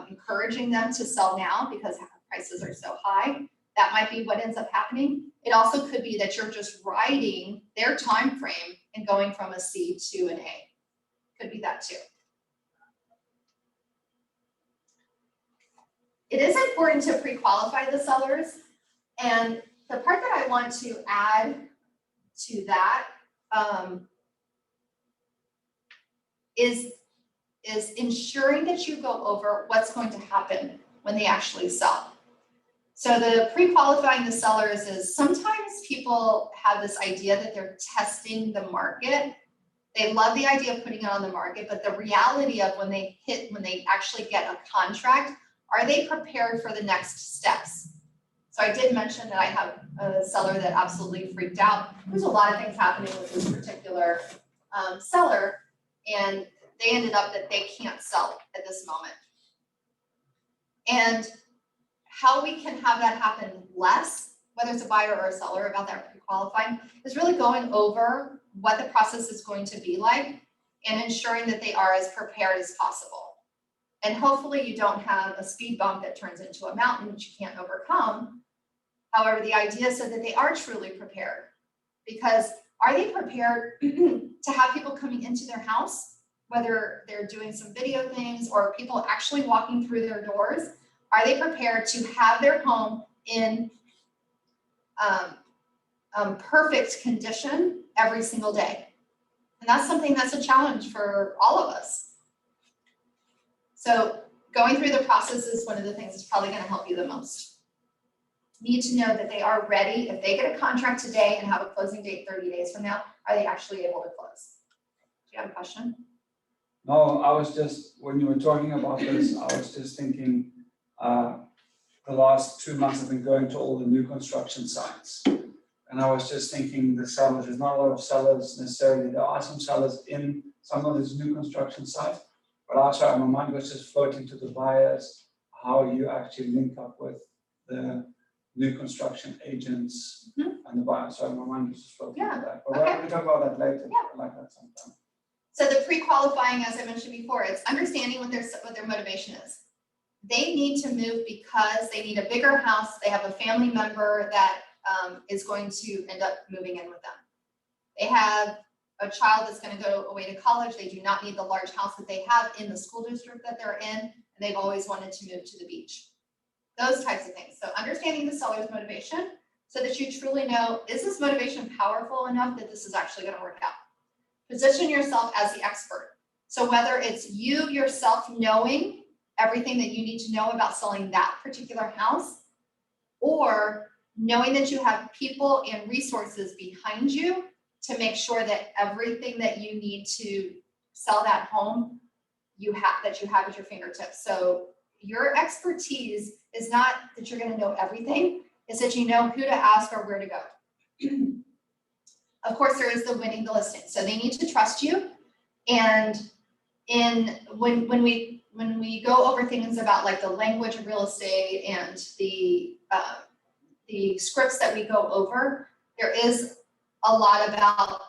encouraging them to sell now because prices are so high, that might be what ends up happening. It also could be that you're just riding their time frame and going from a C to an A. Could be that too. It is important to pre-qualify the sellers. And the part that I want to add to that is ensuring that you go over what's going to happen when they actually sell. So the pre-qualifying the sellers is sometimes people have this idea that they're testing the market. They love the idea of putting it on the market, but the reality of when they actually get a contract, are they prepared for the next steps? So I did mention that I have a seller that absolutely freaked out. There's a lot of things happening with this particular seller, and they ended up that they can't sell at this moment. And how we can have that happen less, whether it's a buyer or a seller, about that pre-qualifying, is really going over what the process is going to be like and ensuring that they are as prepared as possible. And hopefully you don't have a speed bump that turns into a mountain which you can't overcome. However, the idea is so that they are truly prepared. Because are they prepared to have people coming into their house, whether they're doing some video things or people actually walking through their doors? Are they prepared to have their home in perfect condition every single day? And that's something that's a challenge for all of us. So going through the process is one of the things that's probably going to help you the most. Need to know that they are ready. If they get a contract today and have a closing date 30 days from now, are they actually able to close? Do you have a question? No, I was just, when you were talking about this, I was just thinking, the last 2 months I've been going to all the new construction sites. And I was just thinking the sellers, there's not a lot of sellers necessarily. There are some sellers in some of these new construction sites, but also my mind was just floating to the buyers, how you actually link up with the new construction agents and the buyers. So my mind was just floating to that. But we can talk about that later. Yeah. I like that sometime. So the pre-qualifying, as I mentioned before, it's understanding what their motivation is. They need to move because they need a bigger house. They have a family member that is going to end up moving in with them. They have a child that's going to go away to college. They do not need the large house that they have in the school district that they're in, and they've always wanted to move to the beach. Those types of things. So understanding the seller's motivation so that you truly know, is this motivation powerful enough that this is actually going to work out? Position yourself as the expert. So whether it's you yourself knowing everything that you need to know about selling that particular house, or knowing that you have people and resources behind you to make sure that everything that you need to sell that home, you have at your fingertips. So your expertise is not that you're going to know everything, it's that you know who to ask or where to go. Of course, there is the winning the listing. So they need to trust you. And when when we go over things about like the language of real estate and the scripts that we go over, there is a lot about,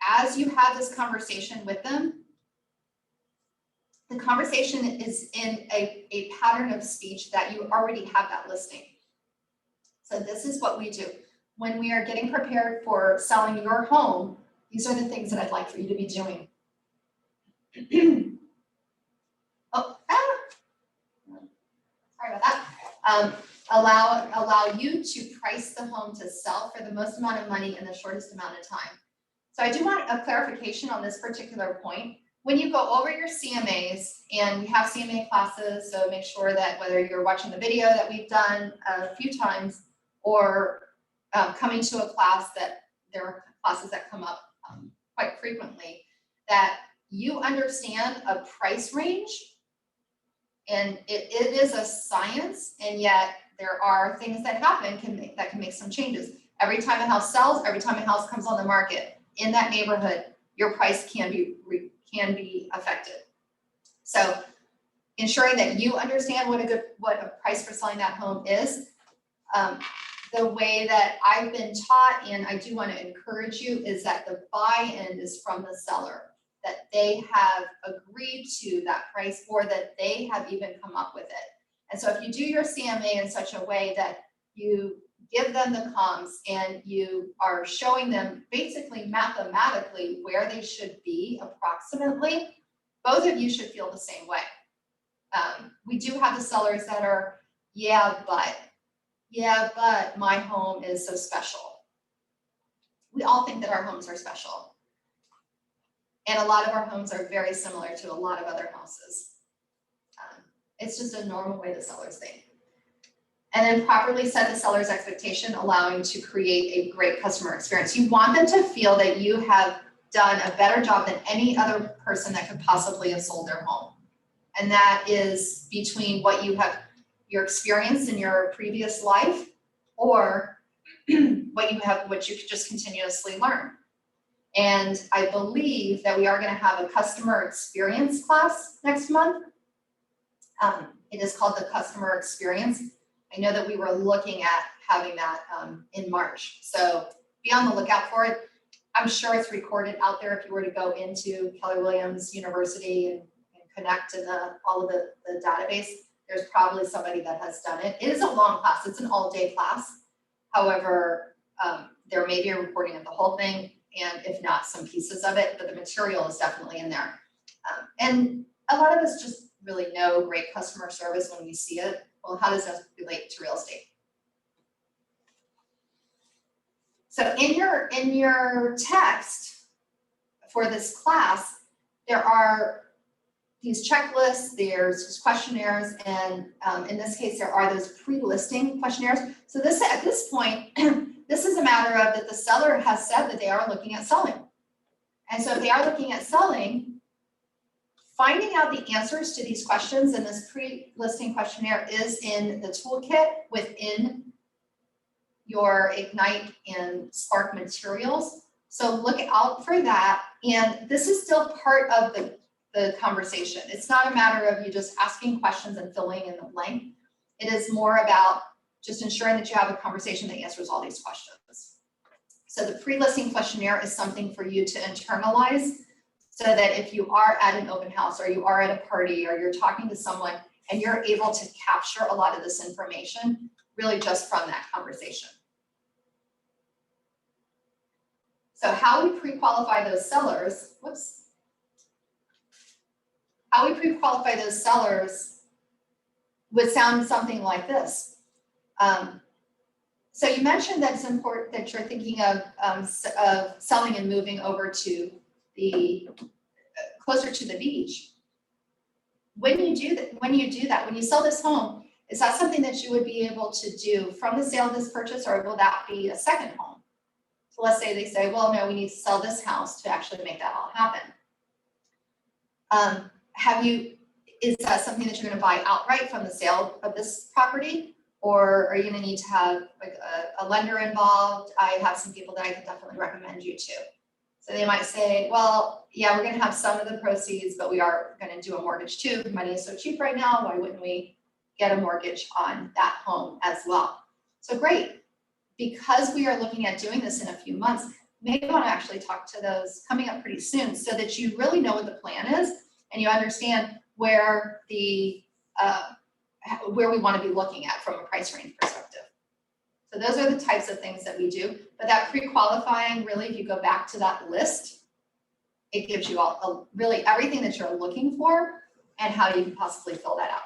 as you have this conversation with them, the conversation is in a pattern of speech that you already have that listing. So this is what we do. When we are getting prepared for selling your home, these are the things that I'd like for you to be doing. Sorry about that. Allow you to price the home to sell for the most amount of money in the shortest amount of time. So I do want a clarification on this particular point. When you go over your CMAs, and we have CMA classes, so make sure that whether you're watching the video that we've done a few times or coming to a class, that there are classes that come up quite frequently, that you understand a price range, and it is a science, and yet there are things that happen that can make some changes. Every time a house sells, every time a house comes on the market in that neighborhood, your price can be affected. So ensuring that you understand what a price for selling that home is. The way that I've been taught, and I do want to encourage you, is that the buy-in is from the seller, that they have agreed to that price or that they have even come up with it. And so if you do your CMA in such a way that you give them the comps and you are showing them basically mathematically where they should be approximately, both of you should feel the same way. We do have the sellers that are, yeah, but my home is so special. We all think that our homes are special. And a lot of our homes are very similar to a lot of other houses. It's just a normal way the sellers think. And then properly set the seller's expectation, allowing to create a great customer experience. You want them to feel that you have done a better job than any other person that could possibly have sold their home. And that is between what you have, your experience in your previous life, or what you just continuously learn. And I believe that we are going to have a customer experience class next month. It is called the customer experience. I know that we were looking at having that in March. So be on the lookout for it. I'm sure it's recorded out there if you were to go into Keller Williams University and connect to all of the database. There's probably somebody that has done it. It is a long class. It's an all-day class. However, there may be a recording of the whole thing, and if not, some pieces of it, but the material is definitely in there. And a lot of us just really know great customer service when we see it. Well, how does that relate to real estate? So in your text for this class, there are these checklists, there's questionnaires, and in this case, there are those pre-listing questionnaires. So this, at this point, this is a matter of that the seller has said that they are looking at selling. And so if they are looking at selling, finding out the answers to these questions in this pre-listing questionnaire is in the toolkit within your Ignite and Spark materials. So look out for that. And this is still part of the conversation. It's not a matter of you just asking questions and filling in the blank. It is more about just ensuring that you have a conversation that answers all these questions. So the pre-listing questionnaire is something for you to internalize, so that if you are at an open house or you are at a party or you're talking to someone and you're able to capture a lot of this information really just from that conversation. So how we pre-qualify those sellers, how we pre-qualify those sellers would sound something like this. So you mentioned that it's important that you're thinking of selling and moving over to the closer to the beach. When you do that, when you sell this home, is that something that you would be able to do from the sale of this purchase, or will that be a second home? So let's say they say, well, no, we need to sell this house to actually make that all happen. Is that something that you're going to buy outright from the sale of this property, or are you going to need to have like a lender involved? I have some people that I could definitely recommend you to. So they might say, well, yeah, we're gonna have some of the proceeds, but we are gonna do a mortgage too. Money is so cheap right now, why wouldn't we get a mortgage on that home as well? So great. Because we are looking at doing this in a few months, maybe want to actually talk to those coming up pretty soon so that you really know what the plan is and you understand where the where we want to be looking at from a price range perspective. So those are the types of things that we do. But that pre-qualifying, really, if you go back to that list, it gives you all really everything that you're looking for and how you can possibly fill that out.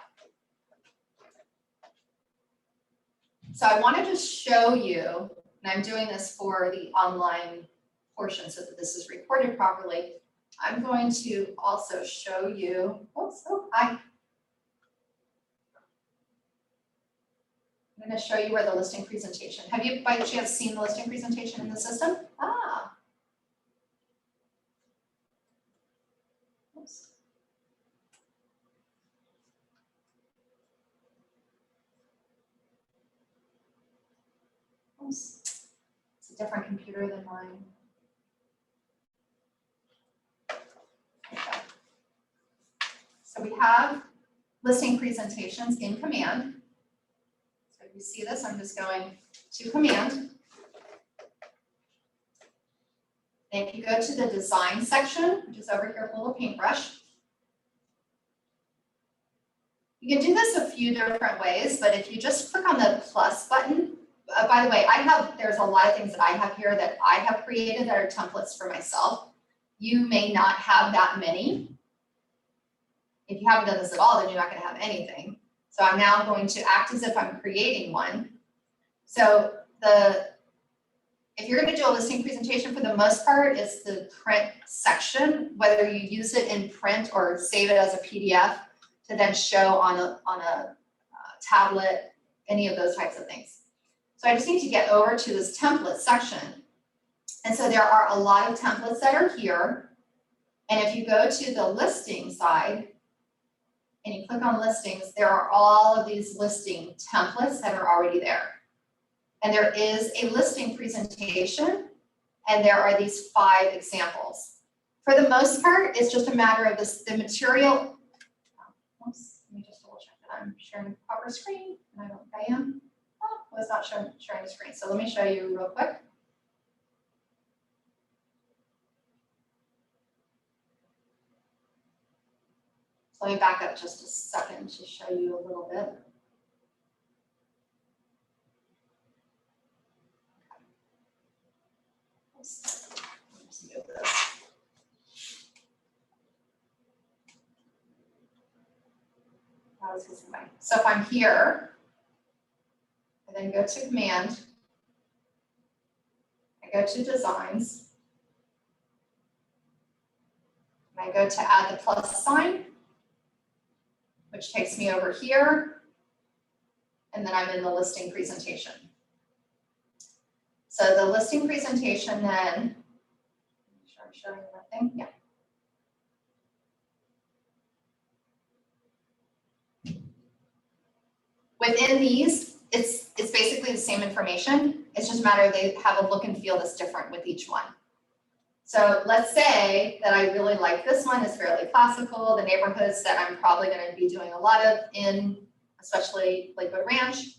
So I want to just show you, and I'm doing this for the online portion so that this is recorded properly. I'm going to also show you, I'm going to show you where the listing presentation. Have you by chance seen the listing presentation in the system? Ah. Oops. Oops. It's a different computer than mine. Okay. So we have listing presentations in Command. So if you see this, I'm just going to Command. And if you go to the design section, which is over here with a little paintbrush, you can do this a few different ways, but if you just click on the plus button, by the way, there's a lot of things that I have here that I have created that are templates for myself. You may not have that many. If you haven't done this at all, then you're not going to have anything. So I'm now going to act as if I'm creating one. So if you're going to do a listing presentation, for the most part, it's the print section, whether you use it in print or save it as a PDF to then show on a tablet, any of those types of things. So I just need to get over to this template section. And so there are a lot of templates that are here. And if you go to the listing side and you click on listings, there are all of these listing templates that are already there. And there is a listing presentation, and there are these 5 examples. For the most part, it's just a matter of the material. Oops, let me just double check that I'm sharing the proper screen, and I don't think I am. Oh, well, it's not sharing the screen. So let me show you real quick. So let me back up just a second to show you a little bit. Let's move this. So if I'm here, I then go to Command, I go to Designs, and I go to add the plus sign, which takes me over here, and then I'm in the listing presentation. So the listing presentation then, make sure I'm showing that thing, yeah. Within these, it's basically the same information. It's just a matter of they have a look and feel that's different with each one. So let's say that I really like this one. It's fairly classical. The neighborhoods that I'm probably going to be doing a lot of in, especially Lakewood Ranch,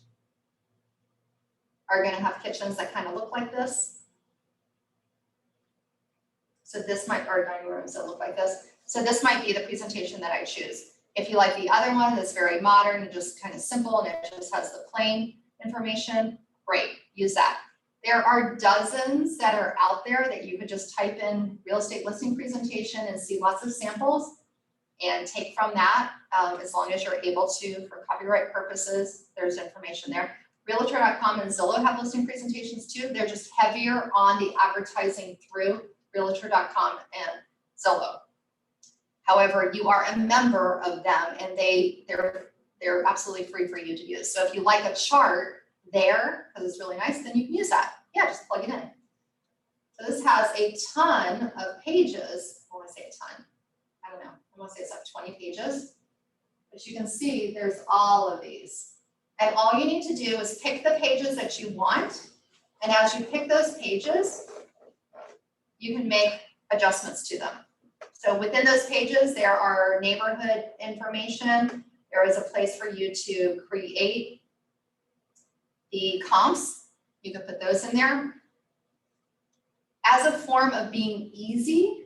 are going to have kitchens that kind of look like this. So this might, or dining rooms that look like this. So this might be the presentation that I choose. If you like the other one that's very modern and just kind of simple and it just has the plain information, great, use that. There are dozens that are out there that you could just type in real estate listing presentation and see lots of samples and take from that, as long as you're able to for copyright purposes. There's information there. Realtor.com and Zillow have listing presentations too. They're just heavier on the advertising through Realtor.com and Zillow. However, you are a member of them and they're absolutely free for you to use. So if you like a chart there, because it's really nice, then you can use that. Yeah, just plug it in. So this has a ton of pages. I want to say a ton. I don't know. I want to say it's like 20 pages. But you can see there's all of these. And all you need to do is pick the pages that you want. And as you pick those pages, you can make adjustments to them. So within those pages, there are neighborhood information. There is a place for you to create the comps. You can put those in there. As a form of being easy,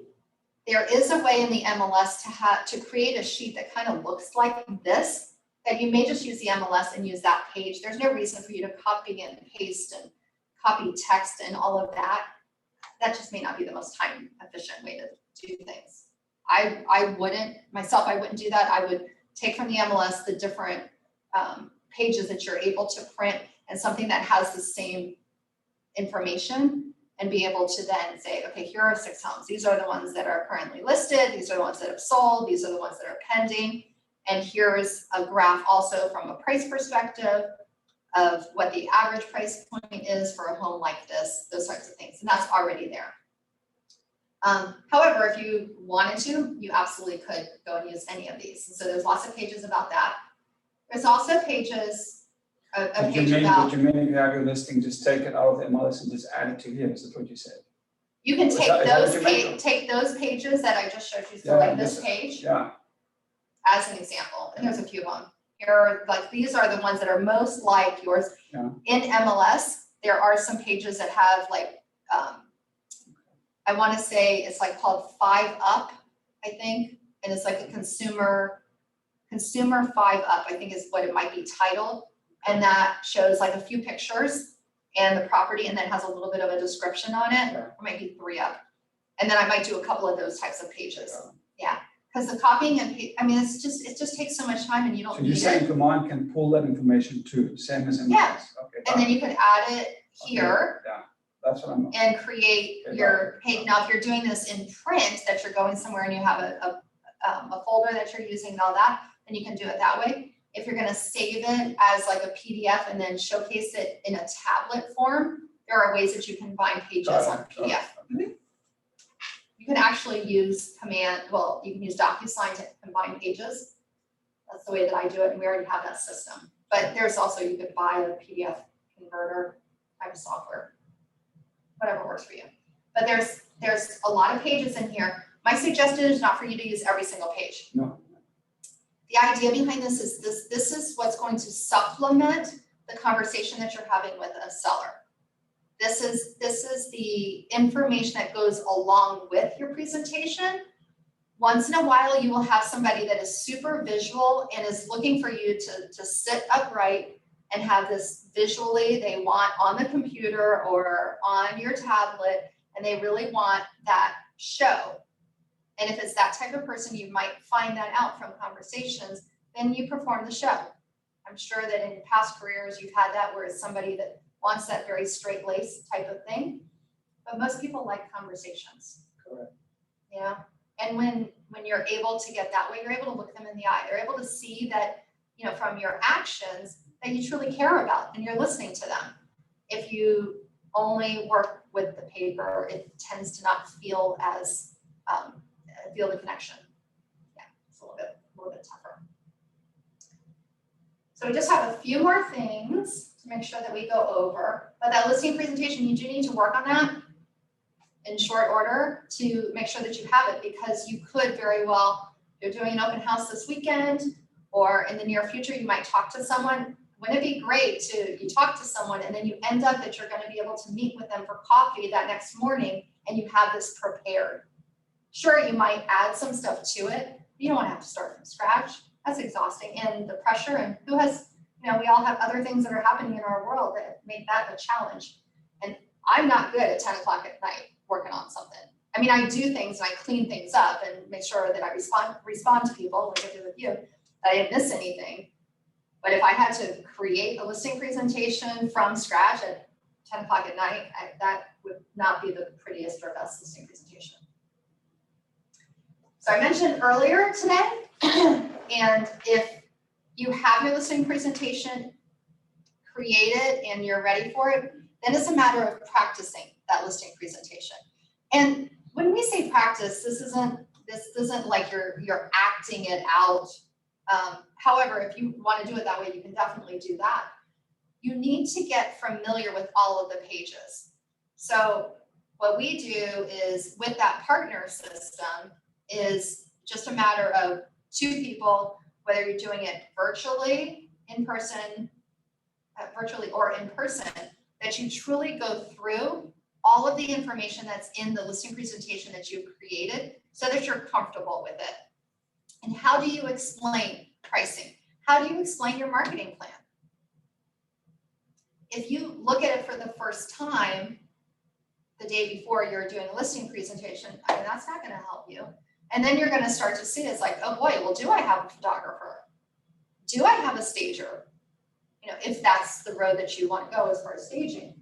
there is a way in the MLS to create a sheet that kind of looks like this, that you may just use the MLS and use that page. There's no reason for you to copy and paste and copy text and all of that. That just may not be the most time efficient way to do things. I wouldn't do that. I would take from the MLS the different pages that you're able to print and something that has the same information, and be able to then say, okay, here are 6 homes. These are the ones that are currently listed. These are the ones that have sold. These are the ones that are pending. And here's a graph also from a price perspective of what the average price point is for a home like this, those types of things. And that's already there. However, if you wanted to, you absolutely could go and use any of these. And so there's lots of pages about that. There's also pages, a page about. Would you mean if you have your listing, just take it out of the MLS and just add it to here? Is that what you said? You can Is take that those what you meant? take those pages that I just showed you, so Yeah, like this this- page, Yeah, as an example, and there's a few of them. Here are, like, these are the ones that are most like yours. Yeah. In MLS, there are some pages that have like, I wanna say it's like called 5 Up, I think, and it's like a consumer 5 Up, I think is what it might be titled. And that shows like a few pictures and the property, and then has a little bit of a description on it, Yeah. or maybe 3 Up. And then I might do a couple of those types of pages. Yeah, because the copying and, it just takes so much time and you so don't you're need saying it. Command can pull that information too, same as MLS? Yeah. Okay. And then you can add it here Yeah, that's what I'm. and create Okay, your got it. page. Now, if you're doing this in print, that you're going somewhere and you have a folder that you're using and all that, then you can do it that way. If you're gonna save it as like a PDF and then showcase it in a tablet form, there are ways that you can bind pages on PDF. You can actually use you can use DocuSign to combine pages. That's the way that I do it, and we already have that system. But there's also, you could buy a PDF converter type of software, whatever works for you. But there's a lot of pages in here. My suggestion is not for you to use every single page. No, The idea behind this is what's going to supplement the conversation that you're having with a seller. This is the information that goes along with your presentation. Once in a while, you will have somebody that is super visual and is looking for you to sit upright and have this visually, they want on the computer or on your tablet, and they really want that show. And if it's that type of person, you might find that out from conversations, then you perform the show. I'm sure that in past careers, you've had that where it's somebody that wants that very straight lace type of thing. But most people like conversations. correct. Yeah. And when you're able to get that way, you're able to look them in the eye. They're able to see that, from your actions that you truly care about and you're listening to them. If you only work with the paper, it tends to not feel as feel the connection. Yeah, it's a little bit tougher. So we just have a few more things to make sure that we go over. But that listing presentation, you do need to work on that in short order to make sure that you have it, because you could very well, if you're doing an open house this weekend or in the near future, you might talk to someone. Wouldn't it be great you talk to someone and then you end up that you're going to be able to meet with them for coffee that next morning and you have this prepared. Sure, you might add some stuff to it. You don't want to have to start from scratch. That's exhausting, and the pressure, and we all have other things that are happening in our world that make that a challenge. And I'm not good at 10 o'clock at night working on something. I mean, I do things and I clean things up and make sure that I respond to people like I did with you, that I didn't miss anything. But if I had to create a listing presentation from scratch at 10 o'clock at night, that would not be the prettiest or best listing presentation. So I mentioned earlier today, and if you have your listing presentation created and you're ready for it, then it's a matter of practicing that listing presentation. And when we say practice, this isn't like you're acting it out. However, if you want to do it that way, you can definitely do that. You need to get familiar with all of the pages. So What we do is with that partner system is just a matter of two people, whether you're doing it virtually, in person, virtually or in person, that you truly go through all of the information that's in the listing presentation that you've created so that you're comfortable with it. And how do you explain pricing? How do you explain your marketing plan? If you look at it for the first time, the day before you're doing a listing presentation, I mean, that's not gonna help you. And then you're gonna start to see it's like, oh boy, well, do I have a photographer? Do I have a stager? You know, if that's the road that you want to go as far as staging.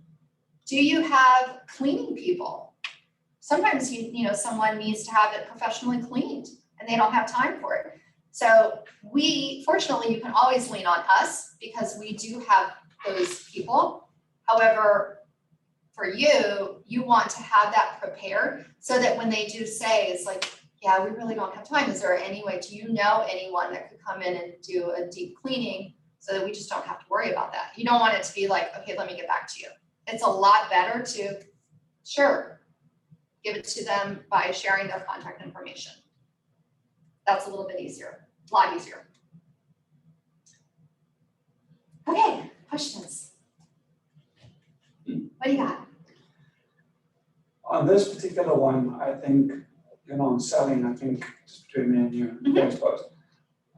Do you have cleaning people? Sometimes you know, someone needs to have it professionally cleaned and they don't have time for it. So fortunately, you can always lean on us because we do have those people. However, for you, you want to have that prepared so that when they do say, it's like, yeah, we really don't have time. Is there any way, do you know anyone that could come in and do a deep cleaning so that we just don't have to worry about that? You don't want it to be like, okay, let me get back to you. It's a lot better to, sure, give it to them by sharing their contact information. That's a little bit easier, a lot easier. Okay, questions? What do you got? On this particular one, I think, you know, on selling, I think just between me and you, I suppose,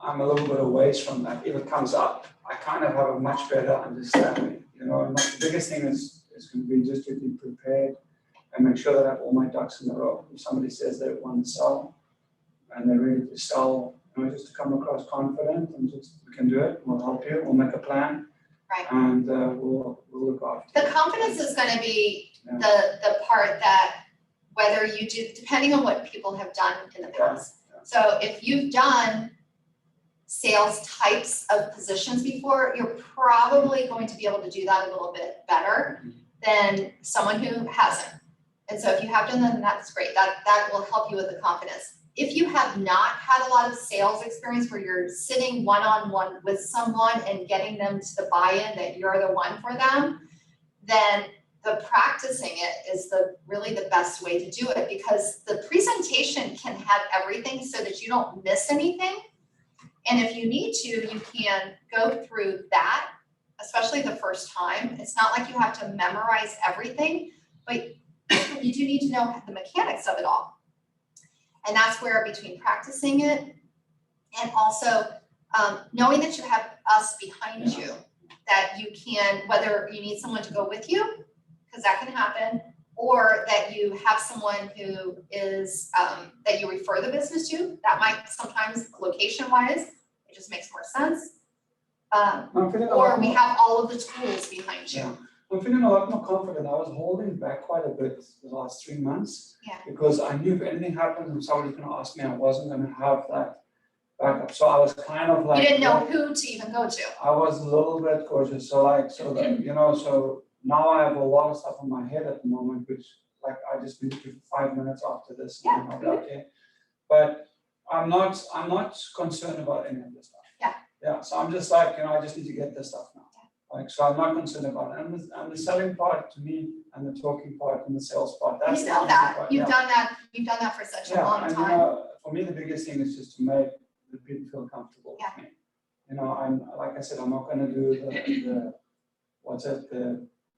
I'm a little bit away from that. If it comes up, I kind of have a much better understanding, you know, and the biggest thing is going to be just to be prepared and make sure that I have all my ducks in a row. If somebody says they want to sell and they're ready to sell, you know, just to come across confident and just, we can do it, we'll help you, we'll make a plan. Right. And we'll look after The you. confidence is going to be Yeah. the part that whether you do, depending on what people have done in the past. Yeah. So if you've done sales types of positions before, you're probably going to be able to do that a little bit better than someone who hasn't. And so if you have done that, then that's great. That will help you with the confidence. If you have not had a lot of sales experience where you're sitting one-on-one with someone and getting them to the buy-in that you're the one for them, then the practicing it is really the best way to do it, because the presentation can have everything so that you don't miss anything. And if you need to, you can go through that, especially the first time. It's not like you have to memorize everything, but you do need to know the mechanics of it all. And that's where between practicing it and also knowing that you have us behind you, that you can, whether you need someone to go with you, because that can happen, or that you have someone who is, that you refer the business to, that might sometimes location-wise, it just makes more sense. Or we have all of the tools behind you. Yeah. I'm feeling a lot more confident. I was holding back quite a bit the last 3 months. Yeah. Because I knew if anything happened and somebody's gonna ask me, I wasn't gonna have that backup. So I was kind of like. You didn't know who to even go to. I was a little bit cautious, that, you know, so now I have a lot of stuff in my head at the moment, which like I just need to do 5 minutes after this. Yeah. And I'll be okay. But I'm not concerned about any of this stuff. Yeah. Yeah, so I'm just like, you know, I just need to get this stuff now. Like, so I'm not concerned about it. And the selling part to me and the talking part and the sales part, that's You the know easy that, part, you've yeah. done that for such a Yeah, long and you time. know, for me, the biggest thing is just to make the people feel comfortable Yeah. with me. You know, I'm, like I said, I'm not gonna do the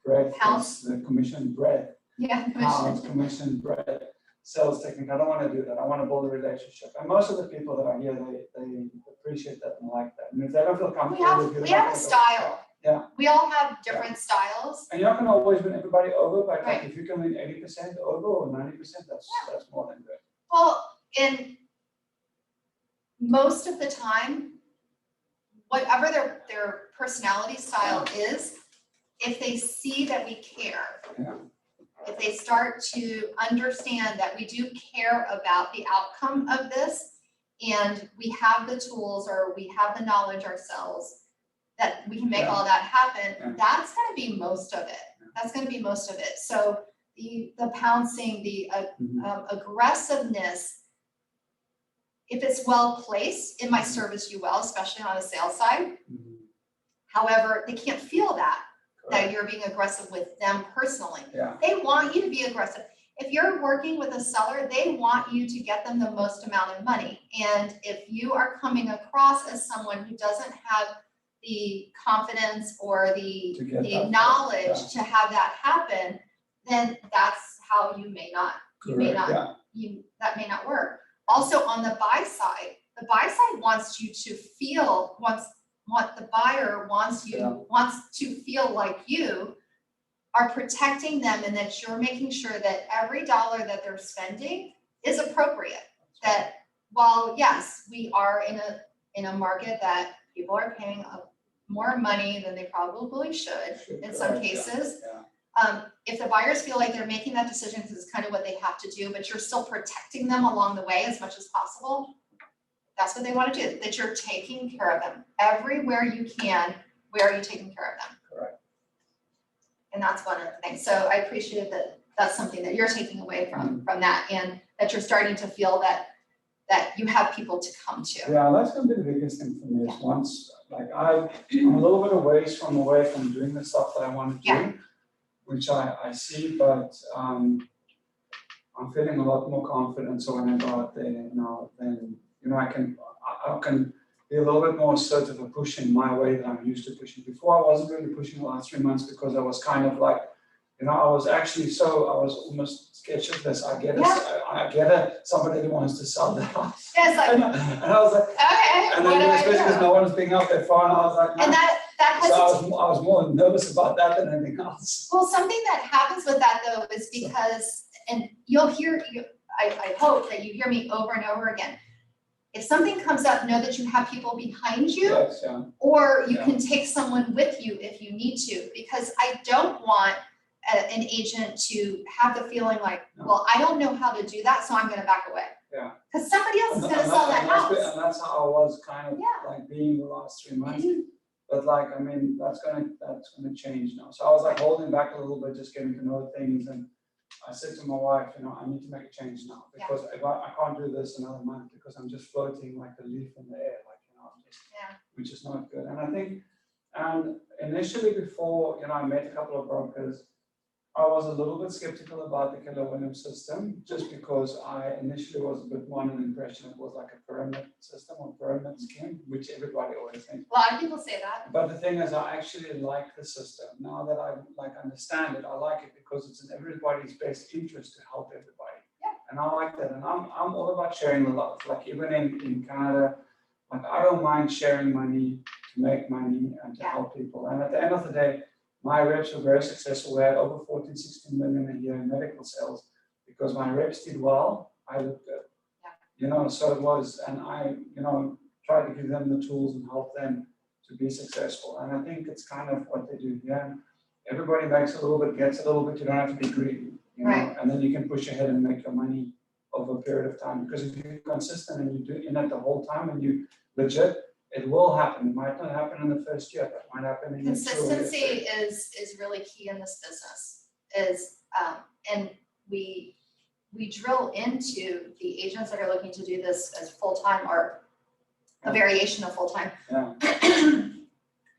bread, Pounds. the commission bread, Yeah, pounds, commission bread, sales technique. I don't wanna do that. I wanna build a relationship. And most of the people that are here, they appreciate that and like that. And if they don't feel comfortable with you, we they're have not a gonna go. style. Yeah. We all have different styles. And you're not gonna always win everybody over, but like Right. if you can win 80% over or 90%, that's more than good. Well, and most of the time, whatever their personality style is, if they see that we care, Yeah. if they start to understand that we do care about the outcome of this, and we have the tools or we have the knowledge ourselves that we can make all that happen, Yeah. that's gonna be most of it. That's gonna be most of it. So the pouncing, the aggressiveness, if it's well placed, it might service you well, especially on the sales side. Mhm. However, they can't feel that Correct. you're being aggressive with them personally. Yeah. They want you to be aggressive. if you're working with a seller, they want you to get them the most amount of money. And if you are coming across as someone who doesn't have the confidence or To get the that, knowledge to have that happen, then that's how you may not, correct, yeah, that may not work. Also on the buy side wants you to feel, the buyer wants to feel like you are protecting them and that you're making sure that every dollar that they're spending is appropriate. That while yes, we are in a market that people are paying more money than they probably should in some correct, yeah, cases. yeah. If the buyers feel like they're making that decision because it's kind of what they have to do, but you're still protecting them along the way as much as possible, that's what they want to do, that you're taking care of them. Everywhere you can, where are you taking care of them? Correct. And that's one of the things. So I appreciate that that's something that you're taking away from that, and that you're starting to feel that you have people to come to. Yeah, that's gonna be the biggest thing for me is once, like I'm a little bit away from doing the stuff that I want to do, which I see, but I'm feeling a lot more confident. So when I go out there now, then I can be a little bit more assertive of pushing my way than I'm used to pushing. Before I wasn't really pushing the last 3 months because I was kind of like, I was almost scared shitless. I get somebody who wants to sell the house. Yeah, it's like, And I was like, okay, and what then do I especially because do? no one's being out there far, and I was like, And that so hesitation. I was more nervous about that than anything else. Well, something that happens with that though is because, and you'll hear, I hope that you hear me over and over again. If something comes up, know that you have people behind you, Yes, yeah. or you Yeah. can take someone with you if you need to, because I don't want an agent to have the feeling like, No. well, I don't know how to do that, so I'm gonna back away. Yeah. Because somebody else is And gonna sell that house. And that's how I was kind of Yeah. like being the last 3 months. Mhm. But like, I mean, that's gonna change now. So I was like holding back a little bit, just getting to know things. And I said to my wife, I need to make a change now, because if I can't do this another month, because I'm just floating like a leaf in the air, like, I'm just, which is not good. And I think, initially before, I met a couple of brokers, I was a little bit skeptical about the Keller Williams system, just because I initially was a bit more under the impression it was like a pyramid system or pyramid scheme, which everybody always thinks. A lot of people say that. But the thing is, I actually like the system. Now that I understand it, I like it because it's in everybody's best interest to help everybody. Yeah. And I like that. And I'm all about sharing the love. Like even in Canada, like I don't mind sharing money to make money and to help people. And at the end of the day, my reps were very successful. We had over 14, 16 million a year in medical sales because my reps did well. I looked good. Yeah. So it was, and I, tried to give them the tools and help them to be successful. And I think it's kind of what they do here. Everybody makes a little bit, gets a little bit. You don't have to be greedy, Right. And then you can push ahead and make your money over a period of time. Because if you're consistent and you do in it the whole time and you legit, it will happen. It might not happen in the first year, but it might happen in the 2 years. Consistency is really key in this business. And we drill into the agents that are looking to do this as full-time or a variation of full-time. Yeah.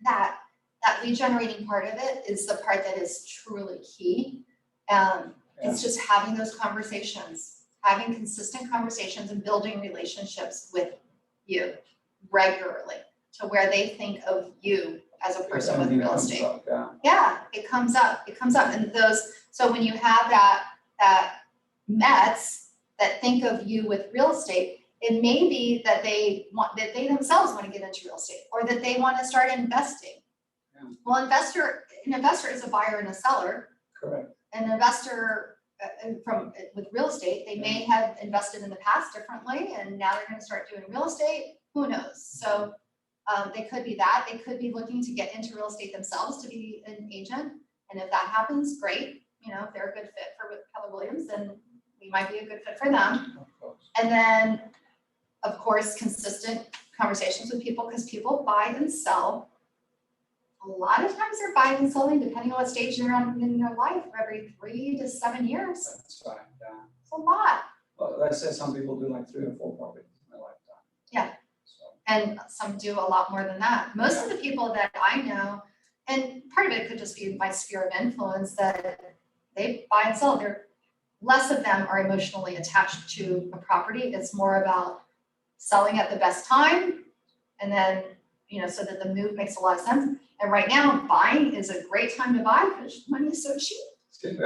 That lead generating part of it is the part that is truly key. It's just having those conversations, having consistent conversations and building relationships with you regularly to where they think of you as a person with real estate. Yeah, it comes up. And so when you have that Mets that think of you with real estate, it may be that they themselves want to get into real estate or that they want to start investing. Yeah. Well, an investor is a buyer and a seller. Correct. An investor with real estate, they may have invested in the past differently and now they're going to start doing real estate. Who knows? So they could be that. They could be looking to get into real estate themselves to be an agent. And if that happens, great. If they're a good fit for Keller Williams, then we might be a good fit for them. Of course. And then, of course, consistent conversations with people, because people buy and sell. A lot of times they're buying and selling, depending on what stage they're on in their life, every 3 to 7 years. That's right, yeah. It's a lot. Well, let's say some people do like 3 or 4 properties in their lifetime. Yeah. So, And some do a lot more than that. Most of the people that I know, and part of it could just be my sphere of influence, that they buy and sell. less of them are emotionally attached to a property. It's more about selling at the best time. And then, so that the move makes a lot of sense. And right now, buying is a great time to buy because money is so cheap. You've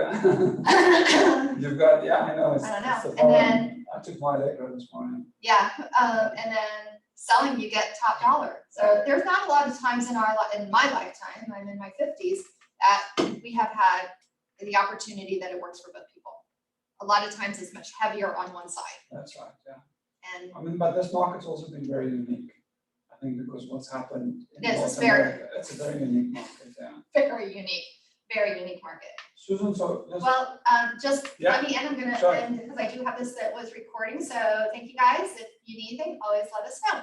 got, yeah, I know. I don't know. It's the And problem. then, I took my Allegro this morning. yeah, and then selling, you get top dollar. So there's not a lot of times in my lifetime, I'm in my 50s, that we have had the opportunity that it works for both people. A lot of times it's much heavier on one side. That's right, yeah. And I mean, but this market's also been very unique. I think because what's happened in Yes, it's North very- America, it's a very unique market, yeah. very unique market. Susan, so let's, Well, just Yeah, let me end, I'm gonna sure. end because I do have this that was recording. So thank you guys. If you need anything, always let us know.